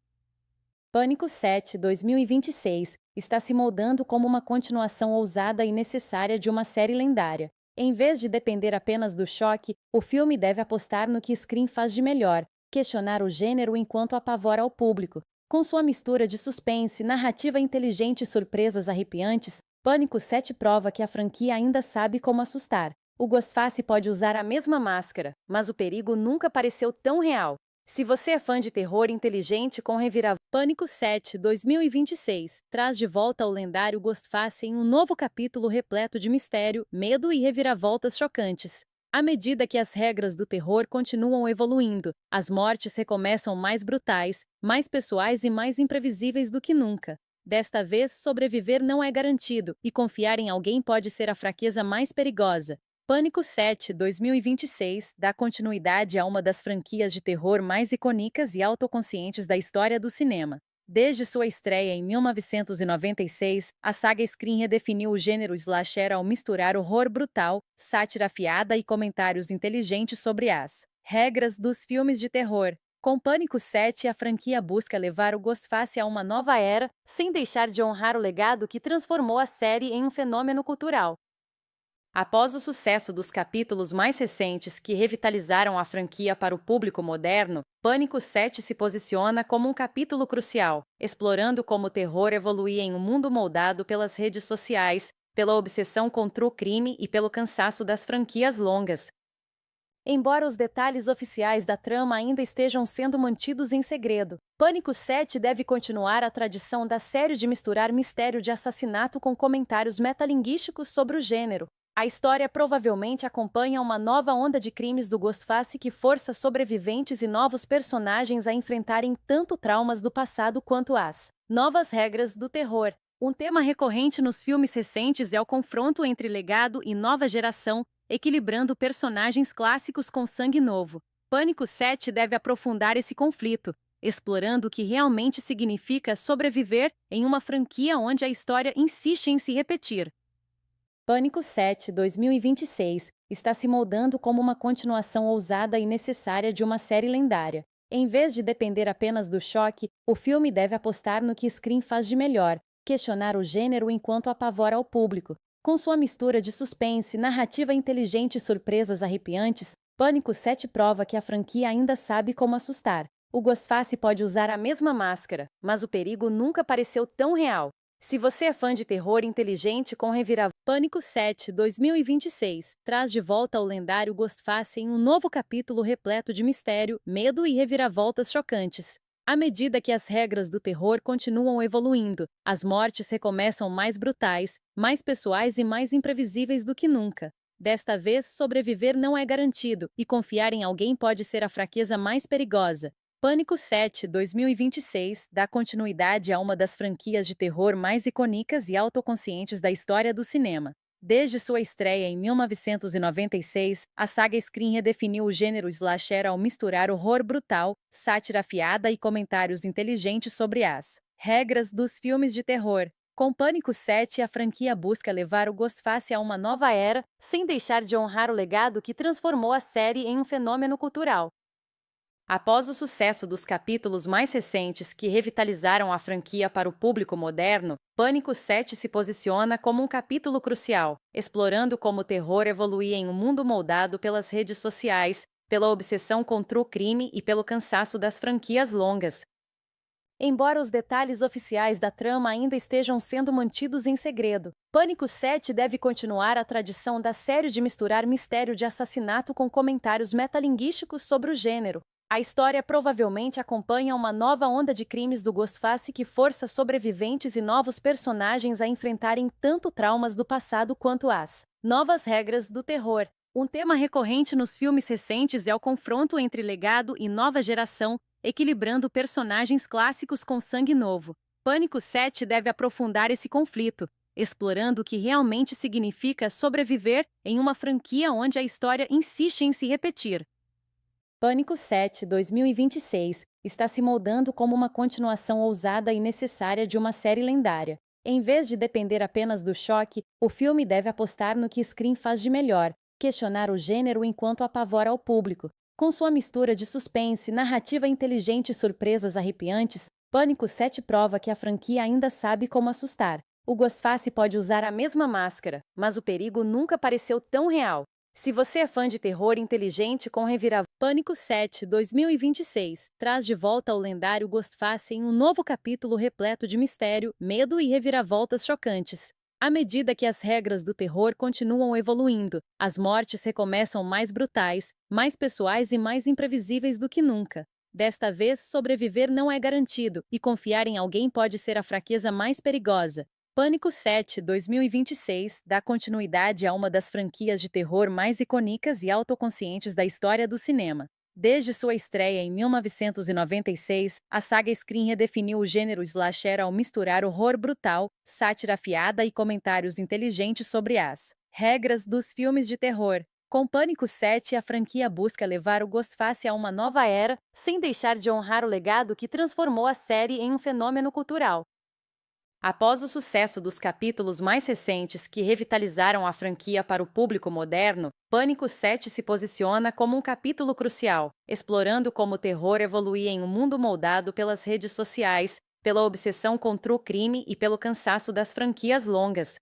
Pânico 7 2026 está se moldando como uma continuação ousada e necessária de uma série lendária. Em vez de depender apenas do choque, o filme deve apostar no que Scream faz de melhor, questionar o gênero enquanto apavora o público. Com sua mistura de suspense, narrativa inteligente e surpresas arrepiantes, Pânico 7 prova que a franquia ainda sabe como assustar. O Ghostface pode usar a mesma máscara, mas o perigo nunca pareceu tão real. Se você é fã de terror inteligente com reviravolta, Pânico 7 2026 traz de volta o lendário Ghostface em um novo capítulo repleto de mistério, medo e reviravoltas chocantes. À medida que as regras do terror continuam evoluindo, as mortes recomeçam mais brutais, mais pessoais e mais imprevisíveis do que nunca. Desta vez, sobreviver não é garantido, e confiar em alguém pode ser a fraqueza mais perigosa. Pânico 7 2026 dá continuidade a uma das franquias de terror mais icônicas e autoconscientes da história do cinema. Desde sua estreia em 1996, a saga Scream redefiniu o gênero slasher ao misturar horror brutal, sátira afiada e comentários inteligentes sobre as regras dos filmes de terror. Com Pânico 7, a franquia busca levar o Ghostface a uma nova era, sem deixar de honrar o legado que transformou a série em um fenômeno cultural. Após o sucesso dos capítulos mais recentes que revitalizaram a franquia para o público moderno, Pânico 7 se posiciona como um capítulo crucial, explorando como o terror evoluía em um mundo moldado pelas redes sociais, pela obsessão com true crime e pelo cansaço das franquias longas. Embora os detalhes oficiais da trama ainda estejam sendo mantidos em segredo, Pânico 7 deve continuar a tradição da série de misturar mistério de assassinato com comentários metalinguísticos sobre o gênero. A história provavelmente acompanha uma nova onda de crimes do Ghostface que força sobreviventes e novos personagens a enfrentarem tanto traumas do passado quanto as novas regras do terror. Um tema recorrente nos filmes recentes é o confronto entre legado e nova geração, equilibrando personagens clássicos com sangue novo. Pânico 7 deve aprofundar esse conflito, explorando o que realmente significa sobreviver em uma franquia onde a história insiste em se repetir. Pânico 7 2026 está se moldando como uma continuação ousada e necessária de uma série lendária. Em vez de depender apenas do choque, o filme deve apostar no que Scream faz de melhor, questionar o gênero enquanto apavora o público. Com sua mistura de suspense, narrativa inteligente e surpresas arrepiantes, Pânico 7 prova que a franquia ainda sabe como assustar. O Ghostface pode usar a mesma máscara, mas o perigo nunca pareceu tão real. Se você é fã de terror inteligente com reviravolta, Pânico 7 2026 traz de volta o lendário Ghostface em um novo capítulo repleto de mistério, medo e reviravoltas chocantes. À medida que as regras do terror continuam evoluindo, as mortes recomeçam mais brutais, mais pessoais e mais imprevisíveis do que nunca. Desta vez, sobreviver não é garantido, e confiar em alguém pode ser a fraqueza mais perigosa. Pânico 7 2026 dá continuidade a uma das franquias de terror mais icônicas e autoconscientes da história do cinema. Desde sua estreia em 1996, a saga Scream redefiniu o gênero slasher ao misturar horror brutal, sátira afiada e comentários inteligentes sobre as regras dos filmes de terror. Com Pânico 7, a franquia busca levar o Ghostface a uma nova era, sem deixar de honrar o legado que transformou a série em um fenômeno cultural. Após o sucesso dos capítulos mais recentes que revitalizaram a franquia para o público moderno, Pânico 7 se posiciona como um capítulo crucial, explorando como o terror evoluía em um mundo moldado pelas redes sociais, pela obsessão com true crime e pelo cansaço das franquias longas. Embora os detalhes oficiais da trama ainda estejam sendo mantidos em segredo, Pânico 7 deve continuar a tradição da série de misturar mistério de assassinato com comentários metalinguísticos sobre o gênero. A história provavelmente acompanha uma nova onda de crimes do Ghostface que força sobreviventes e novos personagens a enfrentarem tanto traumas do passado quanto as novas regras do terror. Um tema recorrente nos filmes recentes é o confronto entre legado e nova geração, equilibrando personagens clássicos com sangue novo. Pânico 7 deve aprofundar esse conflito, explorando o que realmente significa sobreviver em uma franquia onde a história insiste em se repetir. Pânico 7 2026 está se moldando como uma continuação ousada e necessária de uma série lendária. Em vez de depender apenas do choque, o filme deve apostar no que Scream faz de melhor, questionar o gênero enquanto apavora o público. Com sua mistura de suspense, narrativa inteligente e surpresas arrepiantes, Pânico 7 prova que a franquia ainda sabe como assustar. O Ghostface pode usar a mesma máscara, mas o perigo nunca pareceu tão real. Se você é fã de terror inteligente com reviravolta, Pânico 7 2026 traz de volta o lendário Ghostface em um novo capítulo repleto de mistério, medo e reviravoltas chocantes. À medida que as regras do terror continuam evoluindo, as mortes recomeçam mais brutais, mais pessoais e mais imprevisíveis do que nunca. Desta vez, sobreviver não é garantido, e confiar em alguém pode ser a fraqueza mais perigosa. Pânico 7 2026 dá continuidade a uma das franquias de terror mais icônicas e autoconscientes da história do cinema. Desde sua estreia em 1996, a saga Scream redefiniu o gênero slasher ao misturar horror brutal, sátira afiada e comentários inteligentes sobre as regras dos filmes de terror. Com Pânico 7, a franquia busca levar o Ghostface a uma nova era, sem deixar de honrar o legado que transformou a série em um fenômeno cultural. Após o sucesso dos capítulos mais recentes que revitalizaram a franquia para o público moderno, Pânico 7 se posiciona como um capítulo crucial, explorando como o terror evoluía em um mundo moldado pelas redes sociais, pela obsessão contra o crime e pelo cansaço das franquias longas.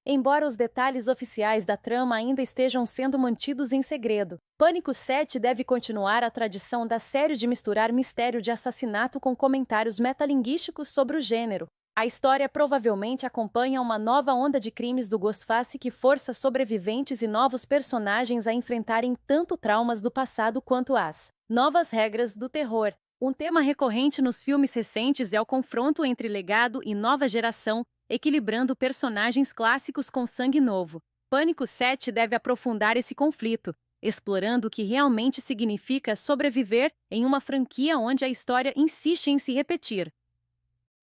Embora os detalhes oficiais da trama ainda estejam sendo mantidos em segredo, Pânico 7 deve continuar a tradição da série de misturar mistério de assassinato com comentários metalinguísticos sobre o gênero. A história provavelmente acompanha uma nova onda de crimes do Ghostface que força sobreviventes e novos personagens a enfrentarem tanto traumas do passado quanto as novas regras do terror. Um tema recorrente nos filmes recentes é o confronto entre legado e nova geração, equilibrando personagens clássicos com sangue novo. Pânico 7 deve aprofundar esse conflito, explorando o que realmente significa sobreviver em uma franquia onde a história insiste em se repetir.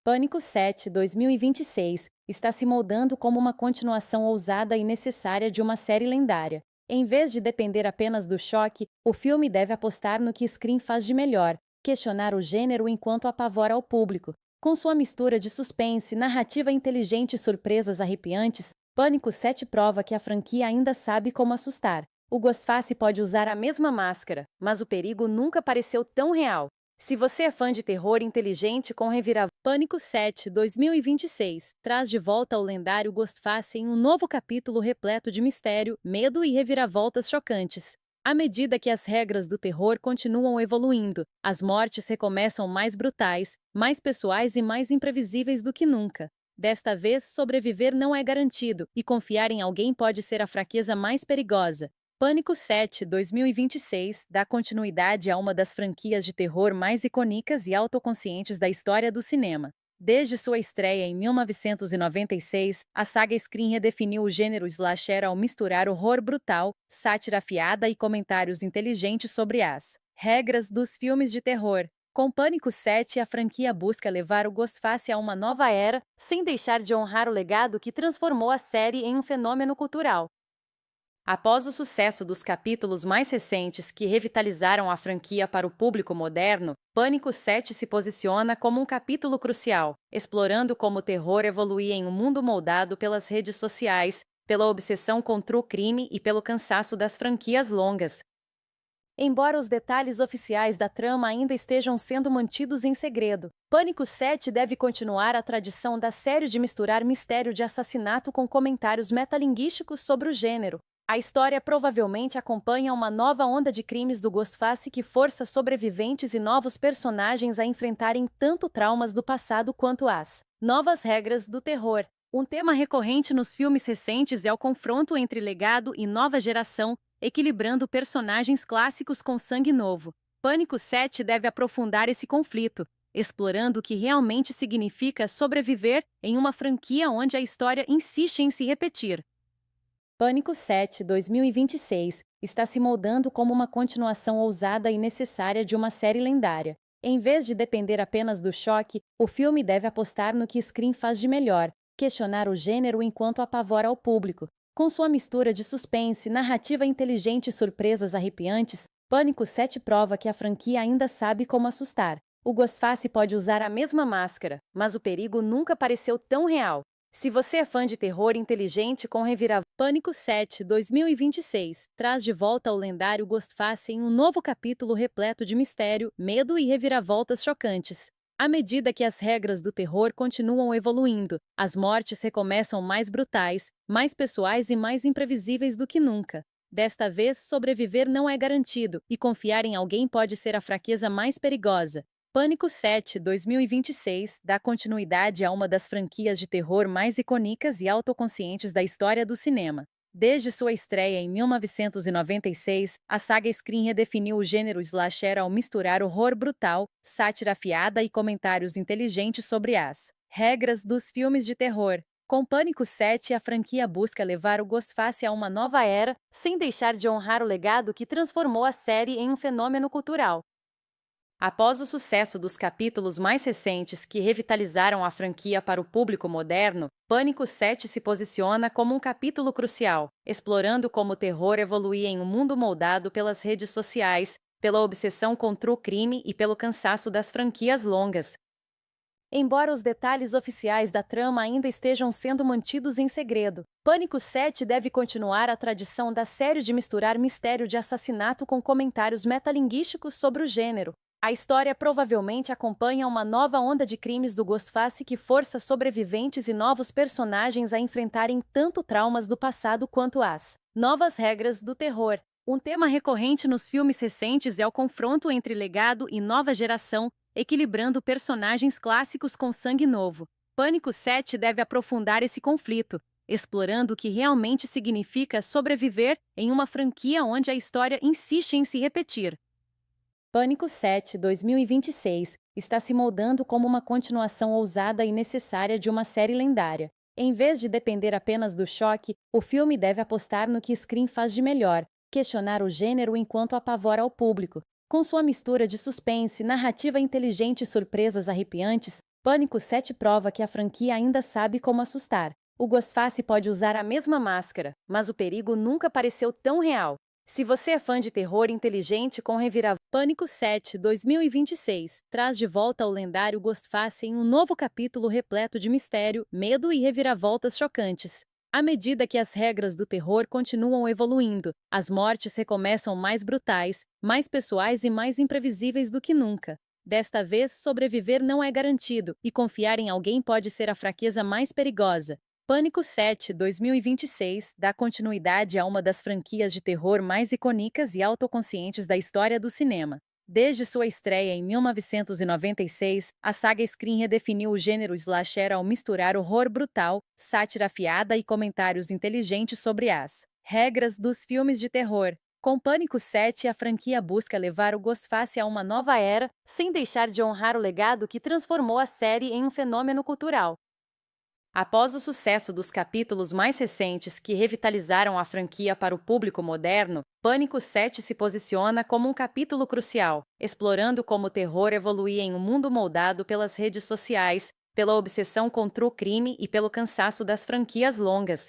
Pânico 7 2026 está se moldando como uma continuação ousada e necessária de uma série lendária. Em vez de depender apenas do choque, o filme deve apostar no que Scream faz de melhor, questionar o gênero enquanto apavora ao público. Com sua mistura de suspense, narrativa inteligente e surpresas arrepiantes, Pânico 7 prova que a franquia ainda sabe como assustar. O Ghostface pode usar a mesma máscara, mas o perigo nunca pareceu tão real. Se você é fã de terror inteligente com reviravolta, Pânico 7 2026 traz de volta o lendário Ghostface em um novo capítulo repleto de mistério, medo e reviravoltas chocantes. À medida que as regras do terror continuam evoluindo, as mortes recomeçam mais brutais, mais pessoais e mais imprevisíveis do que nunca. Desta vez, sobreviver não é garantido, e confiar em alguém pode ser a fraqueza mais perigosa. Pânico 7 2026 dá continuidade a uma das franquias de terror mais icônicas e autoconscientes da história do cinema. Desde sua estreia em 1996, a saga Scream redefiniu o gênero slasher ao misturar horror brutal, sátira afiada e comentários inteligentes sobre as regras dos filmes de terror. Com Pânico 7, a franquia busca levar o Ghostface a uma nova era, sem deixar de honrar o legado que transformou a série em um fenômeno cultural. Após o sucesso dos capítulos mais recentes que revitalizaram a franquia para o público moderno, Pânico 7 se posiciona como um capítulo crucial, explorando como o terror evoluía em um mundo moldado pelas redes sociais, pela obsessão contra o crime e pelo cansaço das franquias longas. Embora os detalhes oficiais da trama ainda estejam sendo mantidos em segredo, Pânico 7 deve continuar a tradição da série de misturar mistério de assassinato com comentários metalinguísticos sobre o gênero. A história provavelmente acompanha uma nova onda de crimes do Ghostface que força sobreviventes e novos personagens a enfrentarem tanto traumas do passado quanto as novas regras do terror. Um tema recorrente nos filmes recentes é o confronto entre legado e nova geração, equilibrando personagens clássicos com sangue novo. Pânico 7 deve aprofundar esse conflito, explorando o que realmente significa sobreviver em uma franquia onde a história insiste em se repetir. Pânico 7 2026 está se moldando como uma continuação ousada e necessária de uma série lendária. Em vez de depender apenas do choque, o filme deve apostar no que Scream faz de melhor, questionar o gênero enquanto apavora ao público. Com sua mistura de suspense, narrativa inteligente e surpresas arrepiantes, Pânico 7 prova que a franquia ainda sabe como assustar. O Ghostface pode usar a mesma máscara, mas o perigo nunca pareceu tão real. Se você é fã de terror inteligente com reviravolta, Pânico 7 2026 traz de volta o lendário Ghostface em um novo capítulo repleto de mistério, medo e reviravoltas chocantes. À medida que as regras do terror continuam evoluindo, as mortes recomeçam mais brutais, mais pessoais e mais imprevisíveis do que nunca. Desta vez, sobreviver não é garantido, e confiar em alguém pode ser a fraqueza mais perigosa. Pânico 7, 2026, dá continuidade a uma das franquias de terror mais icônicas e autoconscientes da história do cinema. Desde sua estreia em 1996, a saga Scream redefiniu o gênero slasher ao misturar horror brutal, sátira afiada e comentários inteligentes sobre as regras dos filmes de terror. Com Pânico 7, a franquia busca levar o Ghostface a uma nova era, sem deixar de honrar o legado que transformou a série em um fenômeno cultural. Após o sucesso dos capítulos mais recentes que revitalizaram a franquia para o público moderno, Pânico 7 se posiciona como um capítulo crucial, explorando como o terror evoluía em um mundo moldado pelas redes sociais, pela obsessão contra o crime e pelo cansaço das franquias longas. Embora os detalhes oficiais da trama ainda estejam sendo mantidos em segredo, Pânico 7 deve continuar a tradição da série de misturar mistério de assassinato com comentários metalinguísticos sobre o gênero. A história provavelmente acompanha uma nova onda de crimes do Ghostface que força sobreviventes e novos personagens a enfrentarem tanto traumas do passado quanto as novas regras do terror. Um tema recorrente nos filmes recentes é o confronto entre legado e nova geração, equilibrando personagens clássicos com sangue novo. Pânico 7 deve aprofundar esse conflito, explorando o que realmente significa sobreviver em uma franquia onde a história insiste em se repetir. Pânico 7, 2026, está se moldando como uma continuação ousada e necessária de uma série lendária. Em vez de depender apenas do choque, o filme deve apostar no que Scream faz de melhor, questionar o gênero enquanto apavora o público. Com sua mistura de suspense, narrativa inteligente e surpresas arrepiantes, Pânico 7 prova que a franquia ainda sabe como assustar. O Ghostface pode usar a mesma máscara, mas o perigo nunca pareceu tão real. Se você é fã de terror inteligente com reviravolta, Pânico 7, 2026, traz de volta o lendário Ghostface em um novo capítulo repleto de mistério, medo e reviravoltas chocantes. À medida que as regras do terror continuam evoluindo, as mortes recomeçam mais brutais, mais pessoais e mais imprevisíveis do que nunca. Desta vez, sobreviver não é garantido, e confiar em alguém pode ser a fraqueza mais perigosa. Pânico 7, 2026, dá continuidade a uma das franquias de terror mais icônicas e autoconscientes da história do cinema. Desde sua estreia em 1996, a saga Scream redefiniu o gênero slasher ao misturar horror brutal, sátira afiada e comentários inteligentes sobre as regras dos filmes de terror. Com Pânico 7, a franquia busca levar o Ghostface a uma nova era, sem deixar de honrar o legado que transformou a série em um fenômeno cultural. Após o sucesso dos capítulos mais recentes que revitalizaram a franquia para o público moderno, Pânico 7 se posiciona como um capítulo crucial, explorando como o terror evoluía em um mundo moldado pelas redes sociais, pela obsessão contra o crime e pelo cansaço das franquias longas.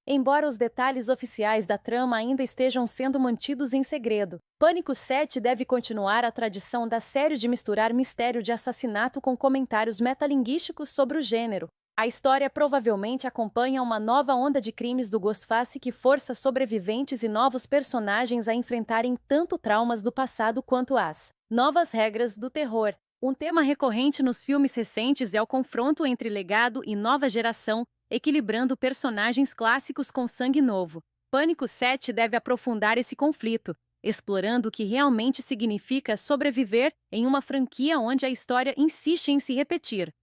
Embora os detalhes oficiais da trama ainda estejam sendo mantidos em segredo, Pânico 7 deve continuar a tradição da série de misturar mistério de assassinato com comentários metalinguísticos sobre o gênero. A história provavelmente acompanha uma nova onda de crimes do Ghostface que força sobreviventes e novos personagens a enfrentarem tanto traumas do passado quanto as novas regras do terror. Um tema recorrente nos filmes recentes é o confronto entre legado e nova geração, equilibrando personagens clássicos com sangue novo. Pânico 7 deve aprofundar esse conflito, explorando o que realmente significa sobreviver em uma franquia onde a história insiste em se repetir.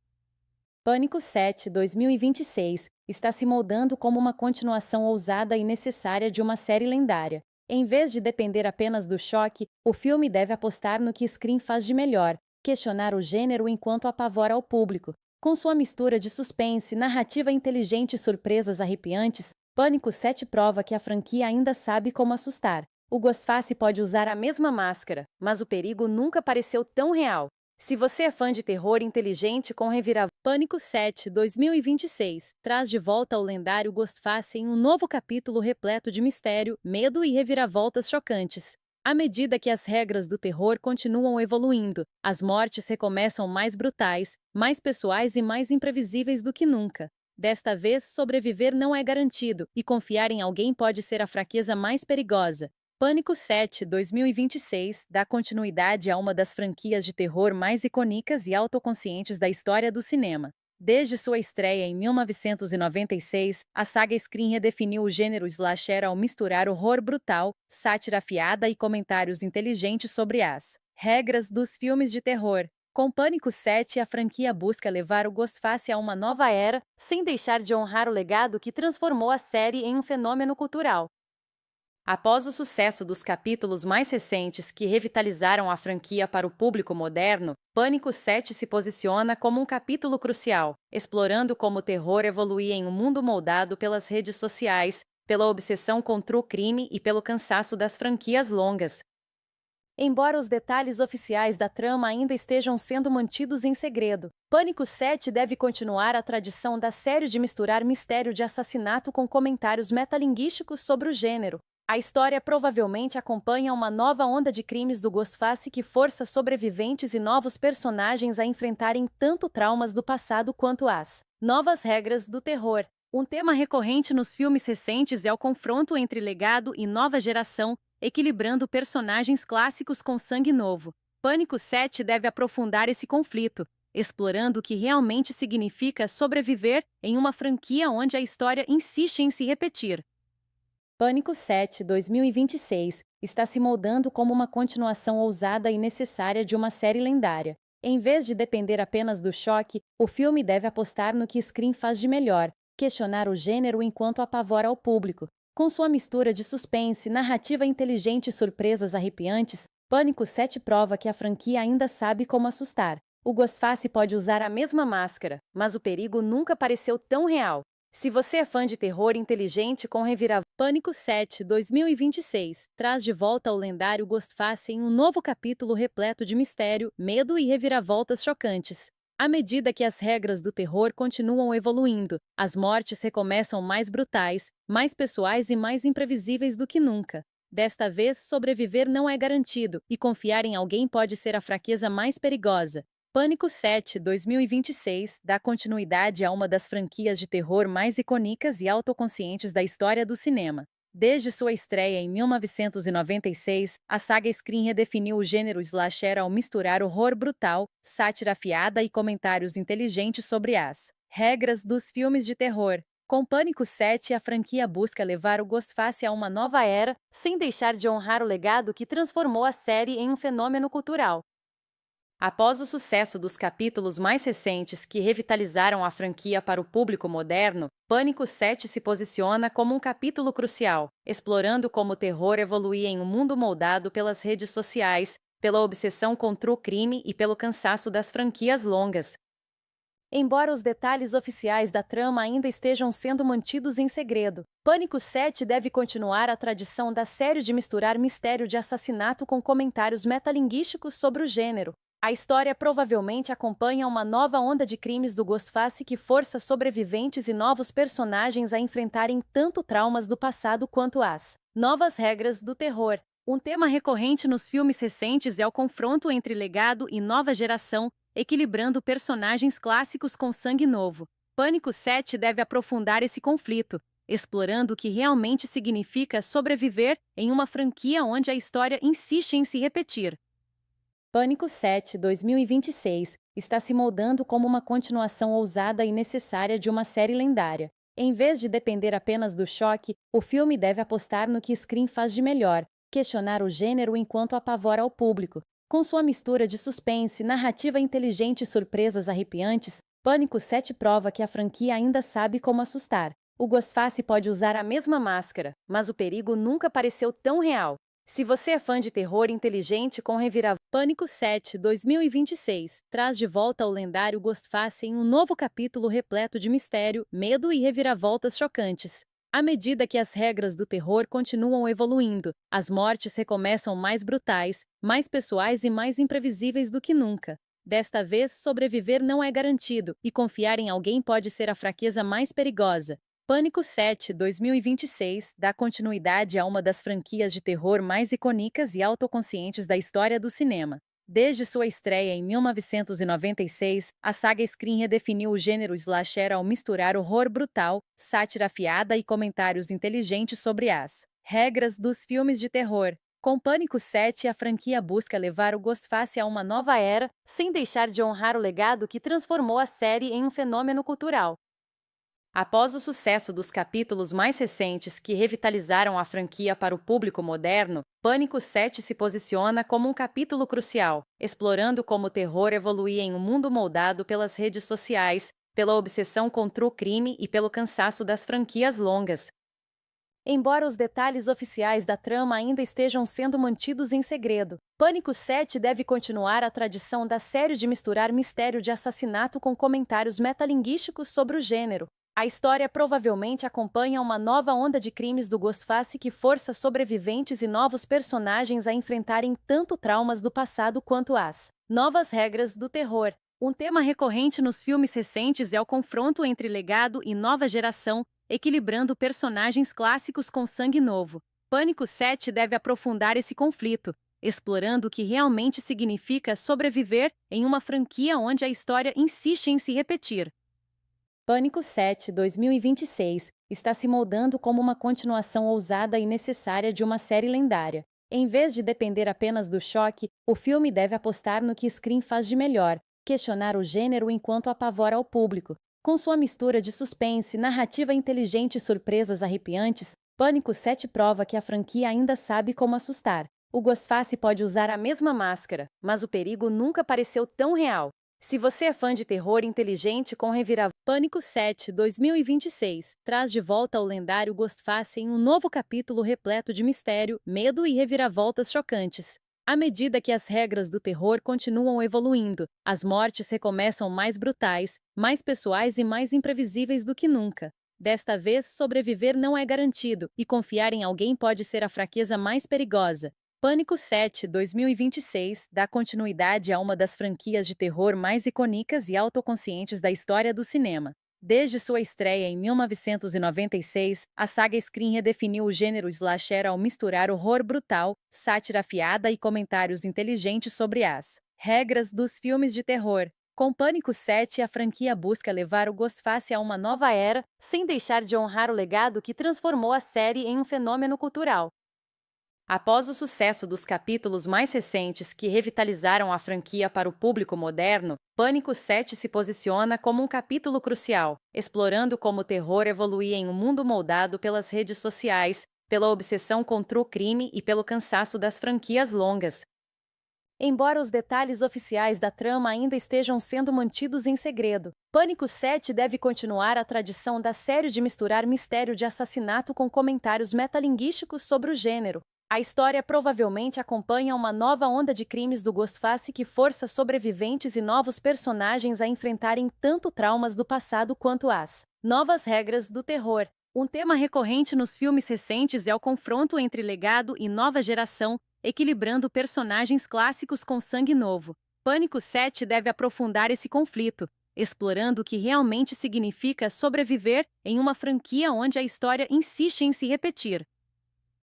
Pânico 7, 2026, está se moldando como uma continuação ousada e necessária de uma série lendária. Em vez de depender apenas do choque, o filme deve apostar no que Scream faz de melhor, questionar o gênero enquanto apavora o público. Com sua mistura de suspense, narrativa inteligente e surpresas arrepiantes, Pânico 7 prova que a franquia ainda sabe como assustar. O Ghostface pode usar a mesma máscara, mas o perigo nunca pareceu tão real. Se você é fã de terror inteligente com reviravolta, Pânico 7, 2026, traz de volta o lendário Ghostface em um novo capítulo repleto de mistério, medo e reviravoltas chocantes. À medida que as regras do terror continuam evoluindo, as mortes recomeçam mais brutais, mais pessoais e mais imprevisíveis do que nunca. Desta vez, sobreviver não é garantido, e confiar em alguém pode ser a fraqueza mais perigosa. Pânico 7, 2026, dá continuidade a uma das franquias de terror mais icônicas e autoconscientes da história do cinema. Desde sua estreia em 1996, a saga Scream redefiniu o gênero slasher ao misturar horror brutal, sátira afiada e comentários inteligentes sobre as regras dos filmes de terror. Com Pânico 7, a franquia busca levar o Ghostface a uma nova era, sem deixar de honrar o legado que transformou a série em um fenômeno cultural. Após o sucesso dos capítulos mais recentes que revitalizaram a franquia para o público moderno, Pânico 7 se posiciona como um capítulo crucial, explorando como o terror evoluía em um mundo moldado pelas redes sociais, pela obsessão contra o crime e pelo cansaço das franquias longas. Embora os detalhes oficiais da trama ainda estejam sendo mantidos em segredo, Pânico 7 deve continuar a tradição da série de misturar mistério de assassinato com comentários metalinguísticos sobre o gênero. A história provavelmente acompanha uma nova onda de crimes do Ghostface que força sobreviventes e novos personagens a enfrentarem tanto traumas do passado quanto as novas regras do terror. Um tema recorrente nos filmes recentes é o confronto entre legado e nova geração, equilibrando personagens clássicos com sangue novo. Pânico 7 deve aprofundar esse conflito, explorando o que realmente significa sobreviver em uma franquia onde a história insiste em se repetir. Pânico 7, 2026, está se moldando como uma continuação ousada e necessária de uma série lendária. Em vez de depender apenas do choque, o filme deve apostar no que Scream faz de melhor, questionar o gênero enquanto apavora ao público. Com sua mistura de suspense, narrativa inteligente e surpresas arrepiantes, Pânico 7 prova que a franquia ainda sabe como assustar. O Ghostface pode usar a mesma máscara, mas o perigo nunca pareceu tão real. Se você é fã de terror inteligente com reviravolta, Pânico 7, 2026, traz de volta o lendário Ghostface em um novo capítulo repleto de mistério, medo e reviravoltas chocantes. À medida que as regras do terror continuam evoluindo, as mortes recomeçam mais brutais, mais pessoais e mais imprevisíveis do que nunca. Desta vez, sobreviver não é garantido, e confiar em alguém pode ser a fraqueza mais perigosa. Pânico 7, 2026, dá continuidade a uma das franquias de terror mais icônicas e autoconscientes da história do cinema. Desde sua estreia em 1996, a saga Scream redefiniu o gênero slasher ao misturar horror brutal, sátira afiada e comentários inteligentes sobre as regras dos filmes de terror. Com Pânico 7, a franquia busca levar o Ghostface a uma nova era, sem deixar de honrar o legado que transformou a série em um fenômeno cultural. Após o sucesso dos capítulos mais recentes que revitalizaram a franquia para o público moderno, Pânico 7 se posiciona como um capítulo crucial, explorando como o terror evoluía em um mundo moldado pelas redes sociais, pela obsessão contra o crime e pelo cansaço das franquias longas. Embora os detalhes oficiais da trama ainda estejam sendo mantidos em segredo, Pânico 7 deve continuar a tradição da série de misturar mistério de assassinato com comentários metalinguísticos sobre o gênero. A história provavelmente acompanha uma nova onda de crimes do Ghostface que força sobreviventes e novos personagens a enfrentarem tanto traumas do passado quanto as novas regras do terror. Um tema recorrente nos filmes recentes é o confronto entre legado e nova geração, equilibrando personagens clássicos com sangue novo. Pânico 7 deve aprofundar esse conflito, explorando o que realmente significa sobreviver em uma franquia onde a história insiste em se repetir. Pânico 7, 2026, está se moldando como uma continuação ousada e necessária de uma série lendária. Em vez de depender apenas do choque, o filme deve apostar no que Scream faz de melhor, questionar o gênero enquanto apavora ao público. Com sua mistura de suspense, narrativa inteligente e surpresas arrepiantes, Pânico 7 prova que a franquia ainda sabe como assustar. O Ghostface pode usar a mesma máscara, mas o perigo nunca pareceu tão real. Se você é fã de terror inteligente com reviravolta, Pânico 7, 2026, traz de volta o lendário Ghostface em um novo capítulo repleto de mistério, medo e reviravoltas chocantes. À medida que as regras do terror continuam evoluindo, as mortes recomeçam mais brutais, mais pessoais e mais imprevisíveis do que nunca. Desta vez, sobreviver não é garantido, e confiar em alguém pode ser a fraqueza mais perigosa. Pânico 7, 2026, dá continuidade a uma das franquias de terror mais icônicas e autoconscientes da história do cinema. Desde sua estreia em 1996, a saga Scream redefiniu o gênero slasher ao misturar horror brutal, sátira afiada e comentários inteligentes sobre as Regras dos filmes de terror. Com Pânico 7, a franquia busca levar o Ghostface a uma nova era, sem deixar de honrar o legado que transformou a série em um fenômeno cultural. Após o sucesso dos capítulos mais recentes que revitalizaram a franquia para o público moderno, Pânico 7 se posiciona como um capítulo crucial, explorando como o terror evoluía em um mundo moldado pelas redes sociais, pela obsessão contra o crime e pelo cansaço das franquias longas. Embora os detalhes oficiais da trama ainda estejam sendo mantidos em segredo, Pânico 7 deve continuar a tradição da série de misturar mistério de assassinato com comentários metalinguísticos sobre o gênero. A história provavelmente acompanha uma nova onda de crimes do Ghostface que força sobreviventes e novos personagens a enfrentarem tanto traumas do passado quanto as novas regras do terror. Um tema recorrente nos filmes recentes é o confronto entre legado e nova geração, equilibrando personagens clássicos com sangue novo. Pânico 7 deve aprofundar esse conflito, explorando o que realmente significa sobreviver em uma franquia onde a história insiste em se repetir. Pânico 7 2026 está se moldando como uma continuação ousada e necessária de uma série lendária. Em vez de depender apenas do choque, o filme deve apostar no que Scream faz de melhor, questionar o gênero enquanto apavora o público. Com sua mistura de suspense, narrativa inteligente e surpresas arrepiantes, Pânico 7 prova que a franquia ainda sabe como assustar. O Ghostface pode usar a mesma máscara, mas o perigo nunca pareceu tão real. Se você é fã de terror inteligente com reviravolta, Pânico 7 2026 traz de volta o lendário Ghostface em um novo capítulo repleto de mistério, medo e reviravoltas chocantes. À medida que as regras do terror continuam evoluindo, as mortes recomeçam mais brutais, mais pessoais e mais imprevisíveis do que nunca. Desta vez, sobreviver não é garantido, e confiar em alguém pode ser a fraqueza mais perigosa. Pânico 7 2026 dá continuidade a uma das franquias de terror mais icônicas e autoconscientes da história do cinema. Desde sua estreia em 1996, a saga Scream redefiniu o gênero slasher ao misturar horror brutal, sátira afiada e comentários inteligentes sobre as regras dos filmes de terror. Com Pânico 7, a franquia busca levar o Ghostface a uma nova era, sem deixar de honrar o legado que transformou a série em um fenômeno cultural. Após o sucesso dos capítulos mais recentes que revitalizaram a franquia para o público moderno, Pânico 7 se posiciona como um capítulo crucial, explorando como o terror evoluía em um mundo moldado pelas redes sociais, pela obsessão contra o crime e pelo cansaço das franquias longas. Embora os detalhes oficiais da trama ainda estejam sendo mantidos em segredo, Pânico 7 deve continuar a tradição da série de misturar mistério de assassinato com comentários metalinguísticos sobre o gênero. A história provavelmente acompanha uma nova onda de crimes do Ghostface que força sobreviventes e novos personagens a enfrentarem tanto traumas do passado quanto as novas regras do terror. Um tema recorrente nos filmes recentes é o confronto entre legado e nova geração, equilibrando personagens clássicos com sangue novo. Pânico 7 deve aprofundar esse conflito, explorando o que realmente significa sobreviver em uma franquia onde a história insiste em se repetir.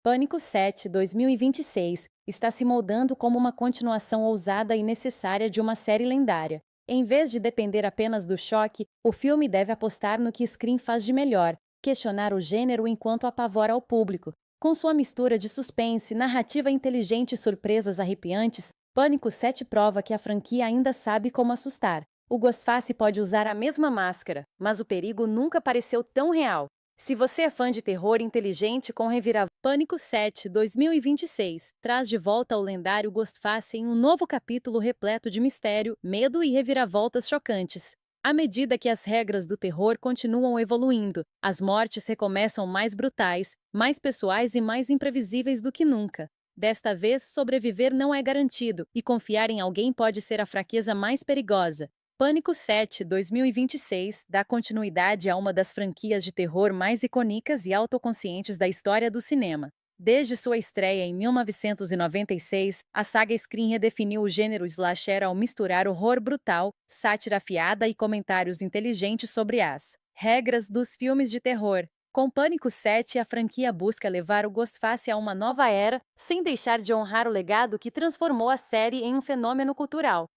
Pânico 7 2026 está se moldando como uma continuação ousada e necessária de uma série lendária. Em vez de depender apenas do choque, o filme deve apostar no que Scream faz de melhor, questionar o gênero enquanto apavora o público. Com sua mistura de suspense, narrativa inteligente e surpresas arrepiantes, Pânico 7 prova que a franquia ainda sabe como assustar. O Ghostface pode usar a mesma máscara, mas o perigo nunca pareceu tão real. Se você é fã de terror inteligente com reviravolta, Pânico 7 2026 traz de volta o lendário Ghostface em um novo capítulo repleto de mistério, medo e reviravoltas chocantes. À medida que as regras do terror continuam evoluindo, as mortes recomeçam mais brutais, mais pessoais e mais imprevisíveis do que nunca. Desta vez, sobreviver não é garantido, e confiar em alguém pode ser a fraqueza mais perigosa. Pânico 7 2026 dá continuidade a uma das franquias de terror mais icônicas e autoconscientes da história do cinema. Desde sua estreia em 1996, a saga Scream redefiniu o gênero slasher ao misturar horror brutal, sátira afiada e comentários inteligentes sobre as regras dos filmes de terror. Com Pânico 7, a franquia busca levar o Ghostface a uma nova era, sem deixar de honrar o legado que transformou a série em um fenômeno cultural.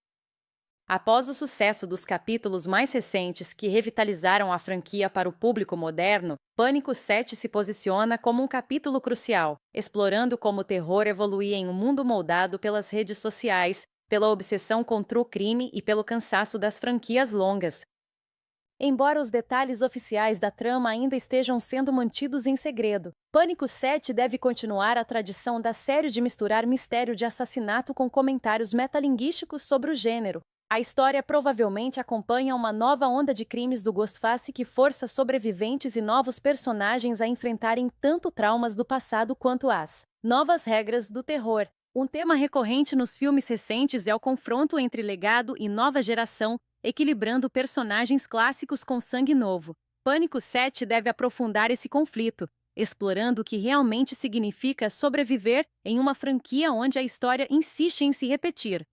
Após o sucesso dos capítulos mais recentes que revitalizaram a franquia para o público moderno, Pânico 7 se posiciona como um capítulo crucial, explorando como o terror evoluía em um mundo moldado pelas redes sociais, pela obsessão contra o crime e pelo cansaço das franquias longas. Embora os detalhes oficiais da trama ainda estejam sendo mantidos em segredo, Pânico 7 deve continuar a tradição da série de misturar mistério de assassinato com comentários metalinguísticos sobre o gênero. A história provavelmente acompanha uma nova onda de crimes do Ghostface que força sobreviventes e novos personagens a enfrentarem tanto traumas do passado quanto as novas regras do terror. Um tema recorrente nos filmes recentes é o confronto entre legado e nova geração, equilibrando personagens clássicos com sangue novo. Pânico 7 deve aprofundar esse conflito, explorando o que realmente significa sobreviver em uma franquia onde a história insiste em se repetir.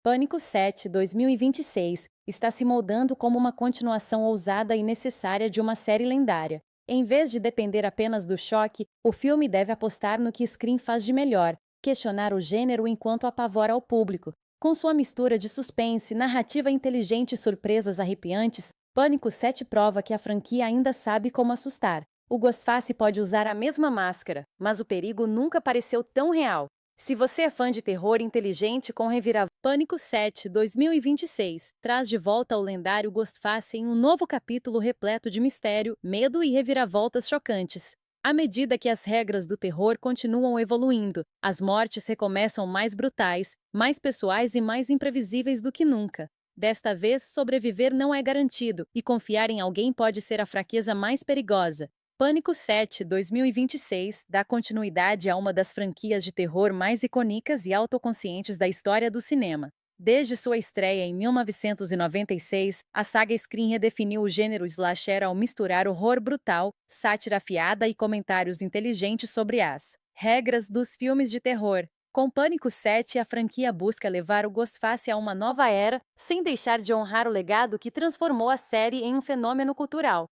Pânico 7 2026 está se moldando como uma continuação ousada e necessária de uma série lendária. Em vez de depender apenas do choque, o filme deve apostar no que Scream faz de melhor, questionar o gênero enquanto apavora ao público. Com sua mistura de suspense, narrativa inteligente e surpresas arrepiantes, Pânico 7 prova que a franquia ainda sabe como assustar. O Ghostface pode usar a mesma máscara, mas o perigo nunca pareceu tão real. Se você é fã de terror inteligente com reviravolta, Pânico 7 2026 traz de volta o lendário Ghostface em um novo capítulo repleto de mistério, medo e reviravoltas chocantes. À medida que as regras do terror continuam evoluindo, as mortes recomeçam mais brutais, mais pessoais e mais imprevisíveis do que nunca. Desta vez, sobreviver não é garantido, e confiar em alguém pode ser a fraqueza mais perigosa. Pânico 7 2026 dá continuidade a uma das franquias de terror mais icônicas e autoconscientes da história do cinema. Desde sua estreia em 1996, a saga Scream redefiniu o gênero slasher ao misturar horror brutal, sátira afiada e comentários inteligentes sobre as regras dos filmes de terror. Com Pânico 7, a franquia busca levar o Ghostface a uma nova era, sem deixar de honrar o legado que transformou a série em um fenômeno cultural.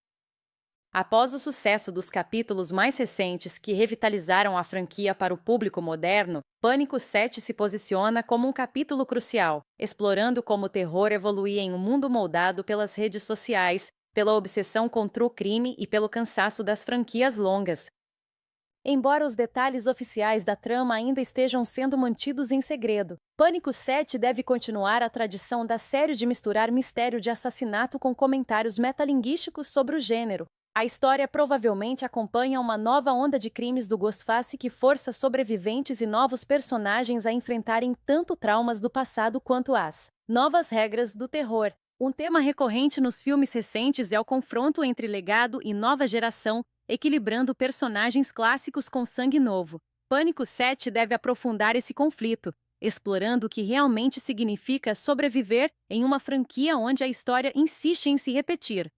Após o sucesso dos capítulos mais recentes que revitalizaram a franquia para o público moderno, Pânico 7 se posiciona como um capítulo crucial, explorando como o terror evoluía em um mundo moldado pelas redes sociais, pela obsessão contra o crime e pelo cansaço das franquias longas. Embora os detalhes oficiais da trama ainda estejam sendo mantidos em segredo, Pânico 7 deve continuar a tradição da série de misturar mistério de assassinato com comentários metalinguísticos sobre o gênero. A história provavelmente acompanha uma nova onda de crimes do Ghostface que força sobreviventes e novos personagens a enfrentarem tanto traumas do passado quanto as novas regras do terror. Um tema recorrente nos filmes recentes é o confronto entre legado e nova geração, equilibrando personagens clássicos com sangue novo. Pânico 7 deve aprofundar esse conflito, explorando o que realmente significa sobreviver em uma franquia onde a história insiste em se repetir.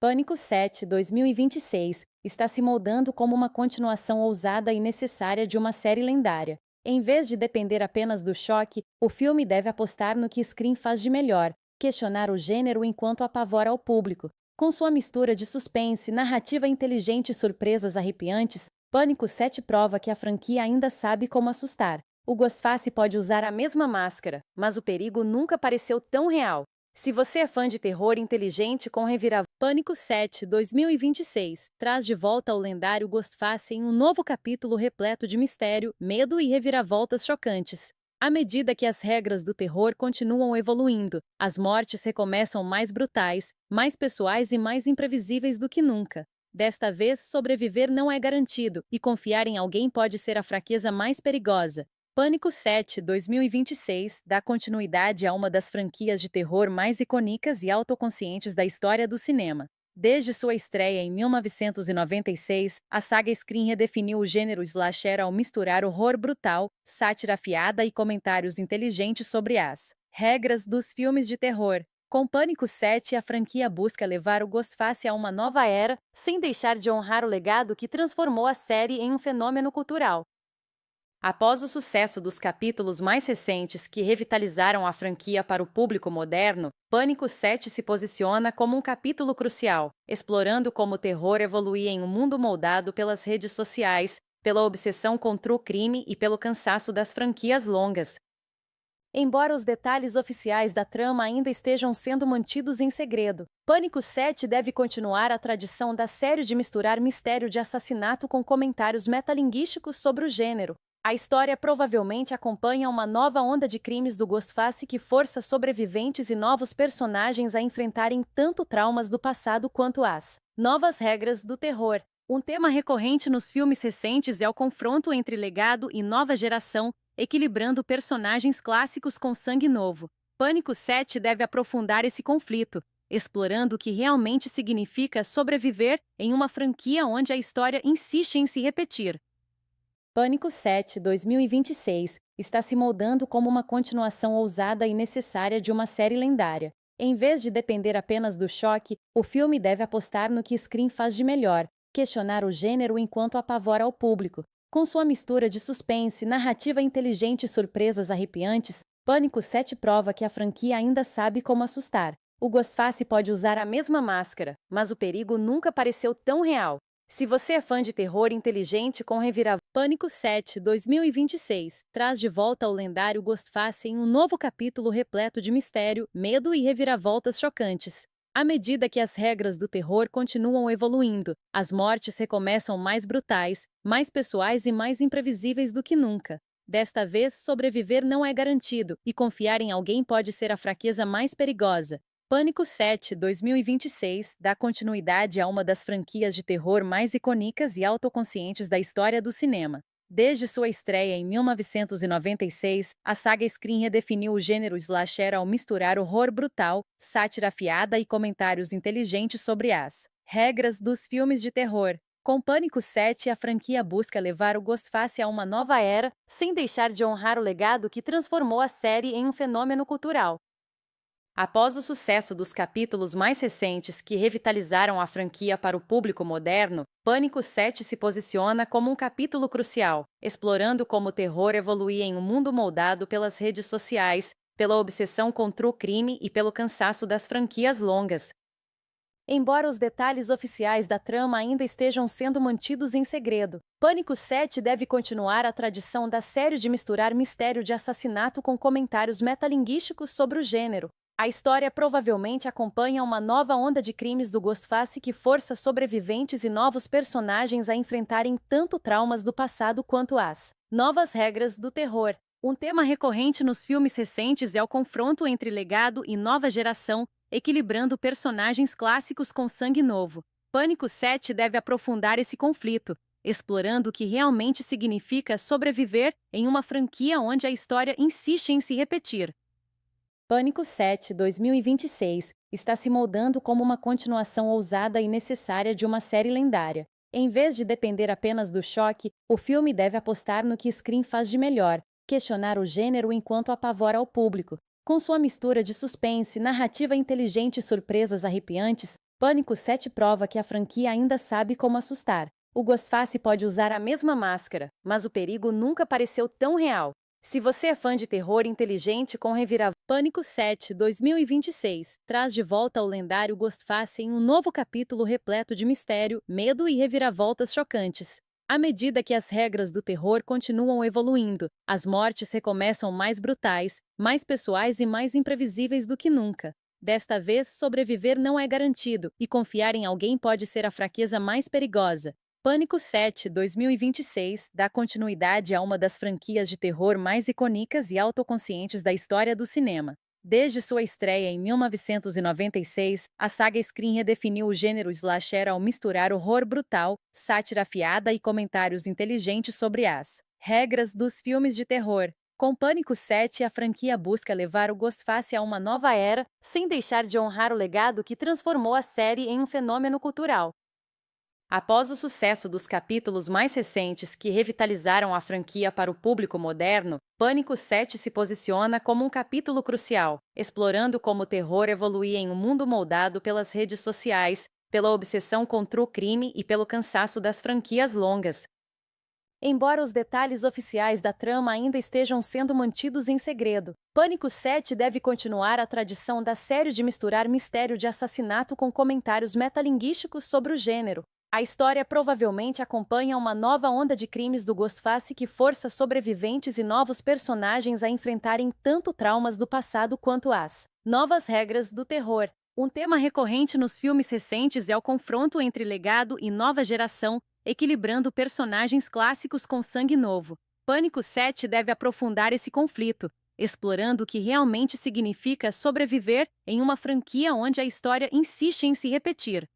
Pânico 7 2026 está se moldando como uma continuação ousada e necessária de uma série lendária. Em vez de depender apenas do choque, o filme deve apostar no que Scream faz de melhor, questionar o gênero enquanto apavora ao público. Com sua mistura de suspense, narrativa inteligente e surpresas arrepiantes, Pânico 7 prova que a franquia ainda sabe como assustar. O Ghostface pode usar a mesma máscara, mas o perigo nunca pareceu tão real. Se você é fã de terror inteligente com reviravolta, Pânico 7 2026 traz de volta o lendário Ghostface em um novo capítulo repleto de mistério, medo e reviravoltas chocantes. À medida que as regras do terror continuam evoluindo, as mortes recomeçam mais brutais, mais pessoais e mais imprevisíveis do que nunca. Desta vez, sobreviver não é garantido, e confiar em alguém pode ser a fraqueza mais perigosa. Pânico 7 2026 dá continuidade a uma das franquias de terror mais icônicas e autoconscientes da história do cinema. Desde sua estreia em 1996, a saga Scream redefiniu o gênero slasher ao misturar horror brutal, sátira afiada e comentários inteligentes sobre as regras dos filmes de terror. Com Pânico 7, a franquia busca levar o Ghostface a uma nova era, sem deixar de honrar o legado que transformou a série em um fenômeno cultural. Após o sucesso dos capítulos mais recentes que revitalizaram a franquia para o público moderno, Pânico 7 se posiciona como um capítulo crucial, explorando como o terror evoluía em um mundo moldado pelas redes sociais, pela obsessão contra o crime e pelo cansaço das franquias longas. Embora os detalhes oficiais da trama ainda estejam sendo mantidos em segredo, Pânico 7 deve continuar a tradição da série de misturar mistério de assassinato com comentários metalinguísticos sobre o gênero. A história provavelmente acompanha uma nova onda de crimes do Ghostface que força sobreviventes e novos personagens a enfrentarem tanto traumas do passado quanto as novas regras do terror. Um tema recorrente nos filmes recentes é o confronto entre legado e nova geração, equilibrando personagens clássicos com sangue novo. Pânico 7 deve aprofundar esse conflito, explorando o que realmente significa sobreviver em uma franquia onde a história insiste em se repetir. Pânico 7 2026 está se moldando como uma continuação ousada e necessária de uma série lendária. Em vez de depender apenas do choque, o filme deve apostar no que Scream faz de melhor, questionar o gênero enquanto apavora o público. Com sua mistura de suspense, narrativa inteligente e surpresas arrepiantes, Pânico 7 prova que a franquia ainda sabe como assustar. O Ghostface pode usar a mesma máscara, mas o perigo nunca pareceu tão real. Se você é fã de terror inteligente com reviravolta, Pânico 7 2026 traz de volta o lendário Ghostface em um novo capítulo repleto de mistério, medo e reviravoltas chocantes. À medida que as regras do terror continuam evoluindo, as mortes recomeçam mais brutais, mais pessoais e mais imprevisíveis do que nunca. Desta vez, sobreviver não é garantido, e confiar em alguém pode ser a fraqueza mais perigosa. Pânico 7 2026 dá continuidade a uma das franquias de terror mais icônicas e autoconscientes da história do cinema. Desde sua estreia em 1996, a saga Scream redefiniu o gênero slasher ao misturar horror brutal, sátira afiada e comentários inteligentes sobre as regras dos filmes de terror. Com Pânico 7, a franquia busca levar o Ghostface a uma nova era, sem deixar de honrar o legado que transformou a série em um fenômeno cultural. Após o sucesso dos capítulos mais recentes que revitalizaram a franquia para o público moderno, Pânico 7 se posiciona como um capítulo crucial, explorando como o terror evoluía em um mundo moldado pelas redes sociais, pela obsessão contra o crime e pelo cansaço das franquias longas. Embora os detalhes oficiais da trama ainda estejam sendo mantidos em segredo, Pânico 7 deve continuar a tradição da série de misturar mistério de assassinato com comentários metalinguísticos sobre o gênero. A história provavelmente acompanha uma nova onda de crimes do Ghostface que força sobreviventes e novos personagens a enfrentarem tanto traumas do passado quanto as novas regras do terror. Um tema recorrente nos filmes recentes é o confronto entre legado e nova geração, equilibrando personagens clássicos com sangue novo. Pânico 7 deve aprofundar esse conflito, explorando o que realmente significa sobreviver em uma franquia onde a história insiste em se repetir. Pânico 7 2026 está se moldando como uma continuação ousada e necessária de uma série lendária. Em vez de depender apenas do choque, o filme deve apostar no que Scream faz de melhor, questionar o gênero enquanto apavora o público. Com sua mistura de suspense, narrativa inteligente e surpresas arrepiantes, Pânico 7 prova que a franquia ainda sabe como assustar. O Ghostface pode usar a mesma máscara, mas o perigo nunca pareceu tão real. Se você é fã de terror inteligente com reviravolta, Pânico 7 2026 traz de volta o lendário Ghostface em um novo capítulo repleto de mistério, medo e reviravoltas chocantes. À medida que as regras do terror continuam evoluindo, as mortes recomeçam mais brutais, mais pessoais e mais imprevisíveis do que nunca. Desta vez, sobreviver não é garantido, e confiar em alguém pode ser a fraqueza mais perigosa. Pânico 7 2026 dá continuidade a uma das franquias de terror mais icônicas e autoconscientes da história do cinema. Desde sua estreia em 1996, a saga Scream redefiniu o gênero slasher ao misturar horror brutal, sátira afiada e comentários inteligentes sobre as regras dos filmes de terror. Com Pânico 7, a franquia busca levar o Ghostface a uma nova era, sem deixar de honrar o legado que transformou a série em um fenômeno cultural. Após o sucesso dos capítulos mais recentes que revitalizaram a franquia para o público moderno, Pânico 7 se posiciona como um capítulo crucial, explorando como o terror evoluía em um mundo moldado pelas redes sociais, pela obsessão contra o crime e pelo cansaço das franquias longas. Embora os detalhes oficiais da trama ainda estejam sendo mantidos em segredo, Pânico 7 deve continuar a tradição da série de misturar mistério de assassinato com comentários metalinguísticos sobre o gênero. A história provavelmente acompanha uma nova onda de crimes do Ghostface que força sobreviventes e novos personagens a enfrentarem tanto traumas do passado quanto as novas regras do terror. Um tema recorrente nos filmes recentes é o confronto entre legado e nova geração, equilibrando personagens clássicos com sangue novo. Pânico 7 deve aprofundar esse conflito, explorando o que realmente significa sobreviver em uma franquia onde a história insiste em se repetir.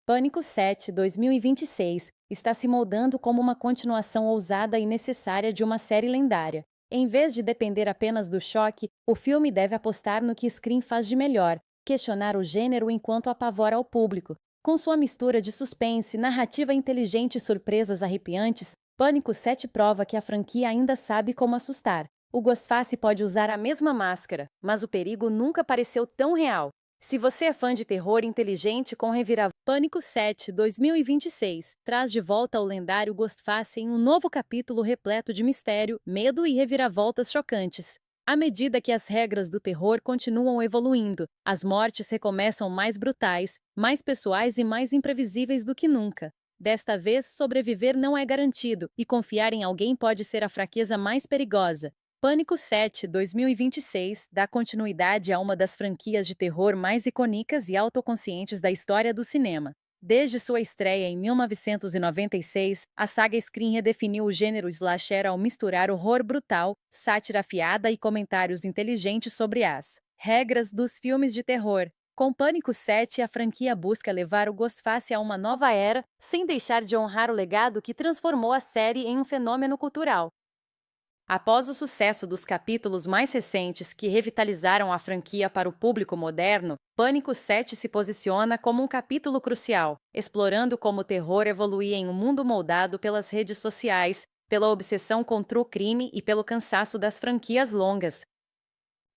Pânico 7 2026 está se moldando como uma continuação ousada e necessária de uma série lendária. Em vez de depender apenas do choque, o filme deve apostar no que Scream faz de melhor, questionar o gênero enquanto apavora o público. Com sua mistura de suspense, narrativa inteligente e surpresas arrepiantes, Pânico 7 prova que a franquia ainda sabe como assustar. O Ghostface pode usar a mesma máscara, mas o perigo nunca pareceu tão real. Se você é fã de terror inteligente com reviravolta, Pânico 7 2026 traz de volta o lendário Ghostface em um novo capítulo repleto de mistério, medo e reviravoltas chocantes. À medida que as regras do terror continuam evoluindo, as mortes recomeçam mais brutais, mais pessoais e mais imprevisíveis do que nunca. Desta vez, sobreviver não é garantido, e confiar em alguém pode ser a fraqueza mais perigosa. Pânico 7 2026 dá continuidade a uma das franquias de terror mais icônicas e autoconscientes da história do cinema. Desde sua estreia em 1996, a saga Scream redefiniu o gênero slasher ao misturar horror brutal, sátira afiada e comentários inteligentes sobre as regras dos filmes de terror. Com Pânico 7, a franquia busca levar o Ghostface a uma nova era, sem deixar de honrar o legado que transformou a série em um fenômeno cultural. Após o sucesso dos capítulos mais recentes que revitalizaram a franquia para o público moderno, Pânico 7 se posiciona como um capítulo crucial, explorando como o terror evoluía em um mundo moldado pelas redes sociais, pela obsessão com true crime e pelo cansaço das franquias longas.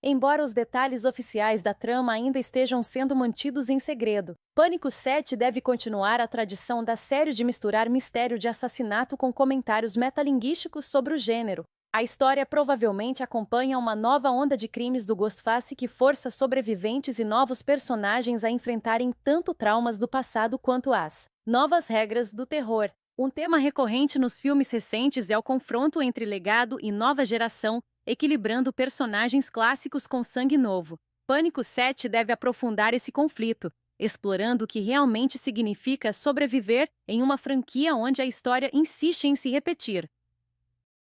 Embora os detalhes oficiais da trama ainda estejam sendo mantidos em segredo, Pânico 7 deve continuar a tradição da série de misturar mistério de assassinato com comentários metalinguísticos sobre o gênero. A história provavelmente acompanha uma nova onda de crimes do Ghostface que força sobreviventes e novos personagens a enfrentarem tanto traumas do passado quanto as novas regras do terror. Um tema recorrente nos filmes recentes é o confronto entre legado e nova geração, equilibrando personagens clássicos com sangue novo. Pânico 7 deve aprofundar esse conflito, explorando o que realmente significa sobreviver em uma franquia onde a história insiste em se repetir.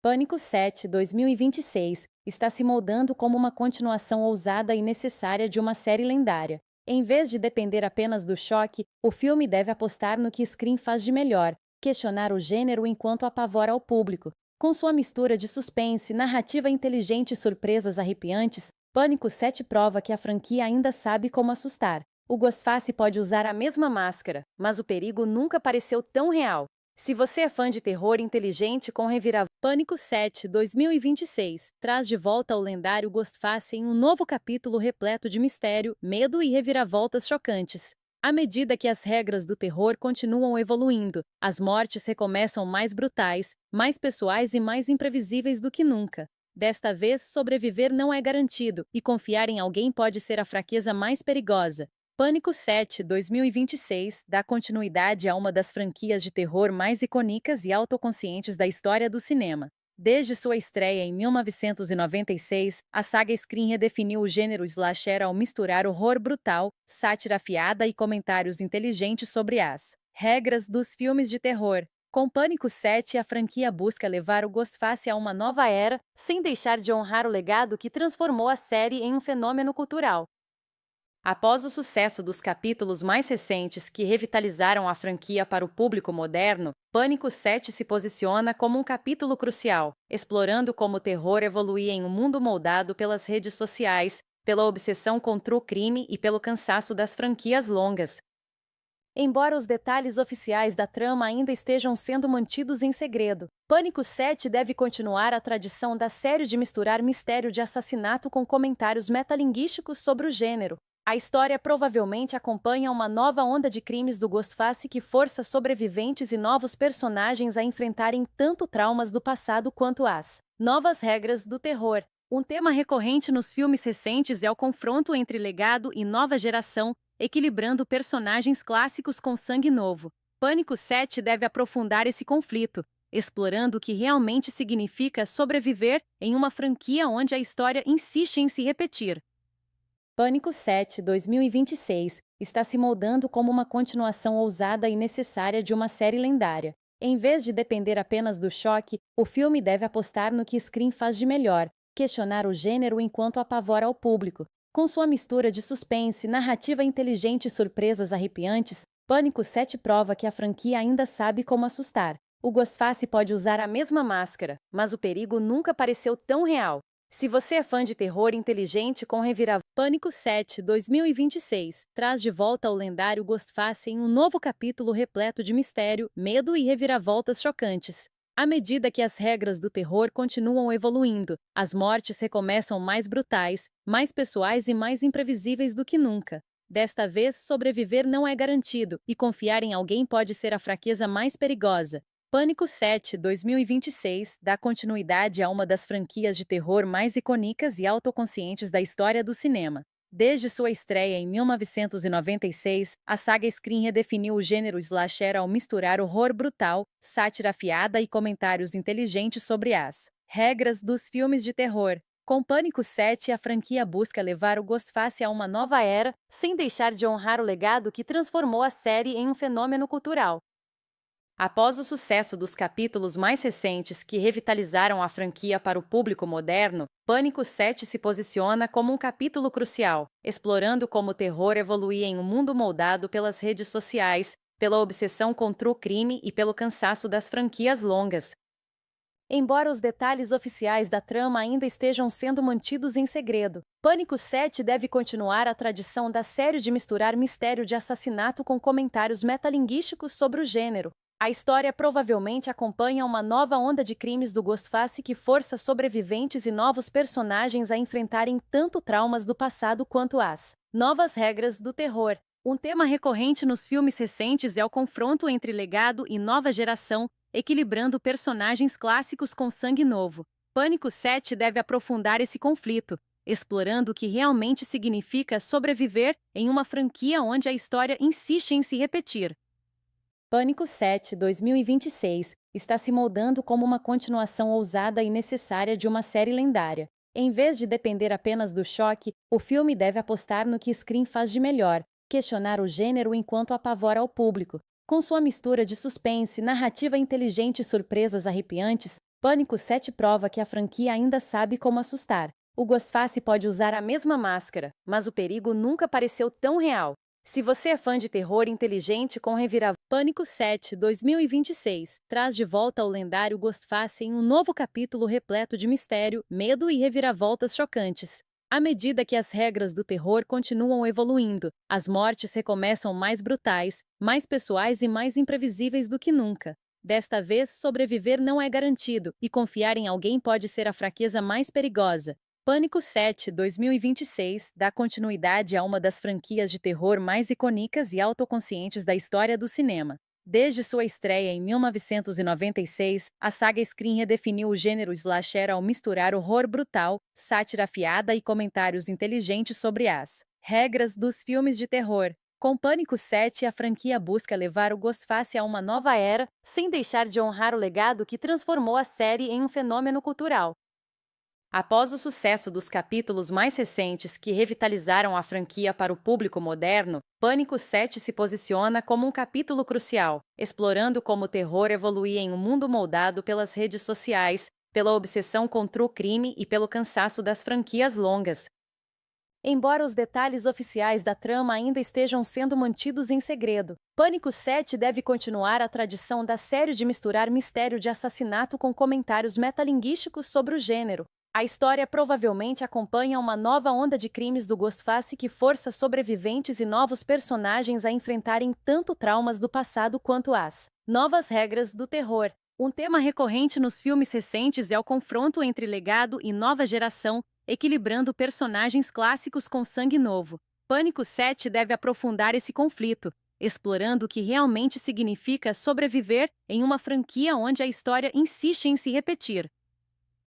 Pânico 7 2026 está se moldando como uma continuação ousada e necessária de uma série lendária. Em vez de depender apenas do choque, o filme deve apostar no que Scream faz de melhor, questionar o gênero enquanto apavora o público. Com sua mistura de suspense, narrativa inteligente e surpresas arrepiantes, Pânico 7 prova que a franquia ainda sabe como assustar. O Ghostface pode usar a mesma máscara, mas o perigo nunca pareceu tão real. Se você é fã de terror inteligente com reviravolta, Pânico 7 2026 traz de volta o lendário Ghostface em um novo capítulo repleto de mistério, medo e reviravoltas chocantes. À medida que as regras do terror continuam evoluindo, as mortes recomeçam mais brutais, mais pessoais e mais imprevisíveis do que nunca. Desta vez, sobreviver não é garantido, e confiar em alguém pode ser a fraqueza mais perigosa. Pânico 7 2026 dá continuidade a uma das franquias de terror mais icônicas e autoconscientes da história do cinema. Desde sua estreia em 1996, a saga Scream redefiniu o gênero slasher ao misturar horror brutal, sátira afiada e comentários inteligentes sobre as regras dos filmes de terror. Com Pânico 7, a franquia busca levar o Ghostface a uma nova era, sem deixar de honrar o legado que transformou a série em um fenômeno cultural. Após o sucesso dos capítulos mais recentes que revitalizaram a franquia para o público moderno, Pânico 7 se posiciona como um capítulo crucial, explorando como o terror evoluía em um mundo moldado pelas redes sociais, pela obsessão com true crime e pelo cansaço das franquias longas. Embora os detalhes oficiais da trama ainda estejam sendo mantidos em segredo, Pânico 7 deve continuar a tradição da série de misturar mistério de assassinato com comentários metalinguísticos sobre o gênero. A história provavelmente acompanha uma nova onda de crimes do Ghostface que força sobreviventes e novos personagens a enfrentarem tanto traumas do passado quanto as novas regras do terror. Um tema recorrente nos filmes recentes é o confronto entre legado e nova geração, equilibrando personagens clássicos com sangue novo. Pânico 7 deve aprofundar esse conflito, explorando o que realmente significa sobreviver em uma franquia onde a história insiste em se repetir. Pânico 7 2026 está se moldando como uma continuação ousada e necessária de uma série lendária. Em vez de depender apenas do choque, o filme deve apostar no que Scream faz de melhor, questionar o gênero enquanto apavora ao público. Com sua mistura de suspense, narrativa inteligente e surpresas arrepiantes, Pânico 7 prova que a franquia ainda sabe como assustar. O Ghostface pode usar a mesma máscara, mas o perigo nunca pareceu tão real. Se você é fã de terror inteligente com reviravolta, Pânico 7 2026 traz de volta o lendário Ghostface em um novo capítulo repleto de mistério, medo e reviravoltas chocantes. À medida que as regras do terror continuam evoluindo, as mortes recomeçam mais brutais, mais pessoais e mais imprevisíveis do que nunca. Desta vez, sobreviver não é garantido, e confiar em alguém pode ser a fraqueza mais perigosa. Pânico 7 2026 dá continuidade a uma das franquias de terror mais icônicas e autoconscientes da história do cinema. Desde sua estreia em 1996, a saga Scream redefiniu o gênero slasher ao misturar horror brutal, sátira afiada e comentários inteligentes sobre as regras dos filmes de terror. Com Pânico 7, a franquia busca levar o Ghostface a uma nova era, sem deixar de honrar o legado que transformou a série em um fenômeno cultural. Após o sucesso dos capítulos mais recentes que revitalizaram a franquia para o público moderno, Pânico 7 se posiciona como um capítulo crucial, explorando como o terror evoluía em um mundo moldado pelas redes sociais, pela obsessão contra o crime e pelo cansaço das franquias longas. Embora os detalhes oficiais da trama ainda estejam sendo mantidos em segredo, Pânico 7 deve continuar a tradição da série de misturar mistério de assassinato com comentários metalinguísticos sobre o gênero. A história provavelmente acompanha uma nova onda de crimes do Ghostface que força sobreviventes e novos personagens a enfrentarem tanto traumas do passado quanto as novas regras do terror. Um tema recorrente nos filmes recentes é o confronto entre legado e nova geração, equilibrando personagens clássicos com sangue novo. Pânico 7 deve aprofundar esse conflito, explorando o que realmente significa sobreviver em uma franquia onde a história insiste em se repetir. Pânico 7 2026 está se moldando como uma continuação ousada e necessária de uma série lendária. Em vez de depender apenas do choque, o filme deve apostar no que Scream faz de melhor, questionar o gênero enquanto apavora ao público. Com sua mistura de suspense, narrativa inteligente e surpresas arrepiantes, Pânico 7 prova que a franquia ainda sabe como assustar. O Ghostface pode usar a mesma máscara, mas o perigo nunca pareceu tão real. Se você é fã de terror inteligente com reviravolta, Pânico 7 2026 traz de volta o lendário Ghostface em um novo capítulo repleto de mistério, medo e reviravoltas chocantes. À medida que as regras do terror continuam evoluindo, as mortes recomeçam mais brutais, mais pessoais e mais imprevisíveis do que nunca. Desta vez, sobreviver não é garantido, e confiar em alguém pode ser a fraqueza mais perigosa. Pânico 7 2026 dá continuidade a uma das franquias de terror mais icônicas e autoconscientes da história do cinema. Desde sua estreia em 1996, a saga Scream redefiniu o gênero slasher ao misturar horror brutal, sátira afiada e comentários inteligentes sobre as regras dos filmes de terror. Com Pânico 7, a franquia busca levar o Ghostface a uma nova era, sem deixar de honrar o legado que transformou a série em um fenômeno cultural. Após o sucesso dos capítulos mais recentes que revitalizaram a franquia para o público moderno, Pânico 7 se posiciona como um capítulo crucial, explorando como o terror evoluía em um mundo moldado pelas redes sociais, pela obsessão contra o crime e pelo cansaço das franquias longas. Embora os detalhes oficiais da trama ainda estejam sendo mantidos em segredo, Pânico 7 deve continuar a tradição da série de misturar mistério de assassinato com comentários metalinguísticos sobre o gênero. A história provavelmente acompanha uma nova onda de crimes do Ghostface que força sobreviventes e novos personagens a enfrentarem tanto traumas do passado quanto as novas regras do terror. Um tema recorrente nos filmes recentes é o confronto entre legado e nova geração, equilibrando personagens clássicos com sangue novo. Pânico 7 deve aprofundar esse conflito, explorando o que realmente significa sobreviver em uma franquia onde a história insiste em se repetir.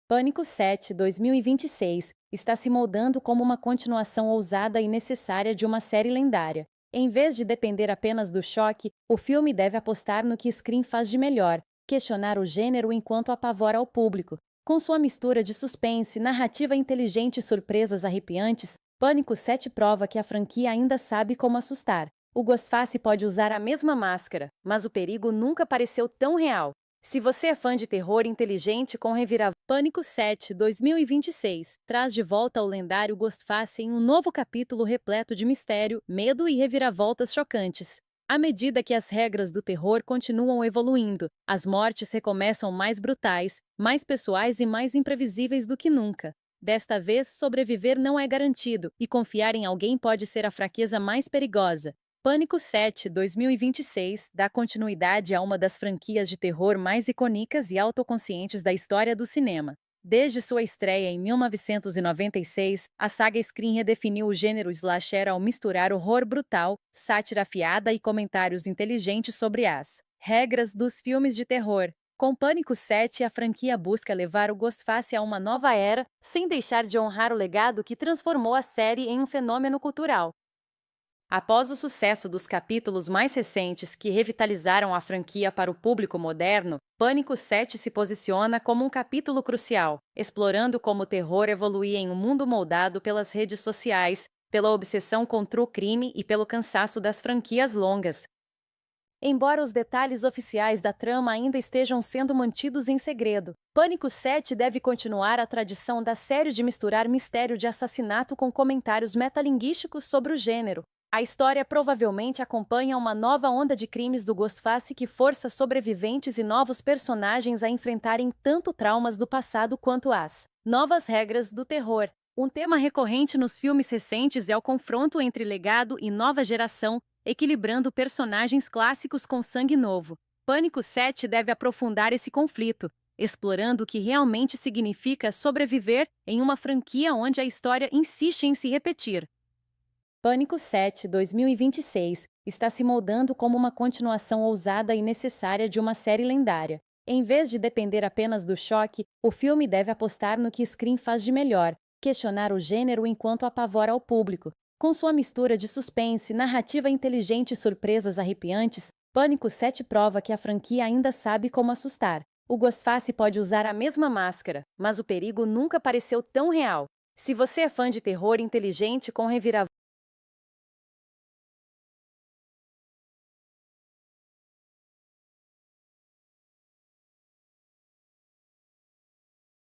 Pânico 7 2026 está se moldando como uma continuação ousada e necessária de uma série lendária. Em vez de depender apenas do choque, o filme deve apostar no que Scream faz de melhor, questionar o gênero enquanto apavora o público. Com sua mistura de suspense, narrativa inteligente e surpresas arrepiantes, Pânico 7 prova que a franquia ainda sabe como assustar. O Ghostface pode usar a mesma máscara, mas o perigo nunca pareceu tão real. Se você é fã de terror inteligente com reviravolta, Pânico 7 2026 traz de volta o lendário Ghostface em um novo capítulo repleto de mistério, medo e reviravoltas chocantes. À medida que as regras do terror continuam evoluindo, as mortes recomeçam mais brutais, mais pessoais e mais imprevisíveis do que nunca. Desta vez, sobreviver não é garantido, e confiar em alguém pode ser a fraqueza mais perigosa. Pânico 7 2026 dá continuidade a uma das franquias de terror mais icônicas e autoconscientes da história do cinema. Desde sua estreia em 1996, a saga Scream redefiniu o gênero slasher ao misturar horror brutal, sátira afiada e comentários inteligentes sobre as regras dos filmes de terror. Com Pânico 7, a franquia busca levar o Ghostface a uma nova era, sem deixar de honrar o legado que transformou a série em um fenômeno cultural. Após o sucesso dos capítulos mais recentes que revitalizaram a franquia para o público moderno, Pânico 7 se posiciona como um capítulo crucial, explorando como o terror evoluía em um mundo moldado pelas redes sociais, pela obsessão contra o crime e pelo cansaço das franquias longas. Embora os detalhes oficiais da trama ainda estejam sendo mantidos em segredo, Pânico 7 deve continuar a tradição da série de misturar mistério de assassinato com comentários metalinguísticos sobre o gênero. A história provavelmente acompanha uma nova onda de crimes do Ghostface que força sobreviventes e novos personagens a enfrentarem tanto traumas do passado quanto as novas regras do terror. Um tema recorrente nos filmes recentes é o confronto entre legado e nova geração, equilibrando personagens clássicos com sangue novo. Pânico 7 deve aprofundar esse conflito, explorando o que realmente significa sobreviver em uma franquia onde a história insiste em se repetir. Pânico 7 2026 está se moldando como uma continuação ousada e necessária de uma série lendária. Em vez de depender apenas do choque, o filme deve apostar no que Scream faz de melhor, questionar o gênero enquanto apavora o público. Com sua mistura de suspense, narrativa inteligente e surpresas arrepiantes, Pânico 7 prova que a franquia ainda sabe como assustar. O Ghostface pode usar a mesma máscara, mas o perigo nunca pareceu tão real. Se você é fã de terror inteligente com reviravolta,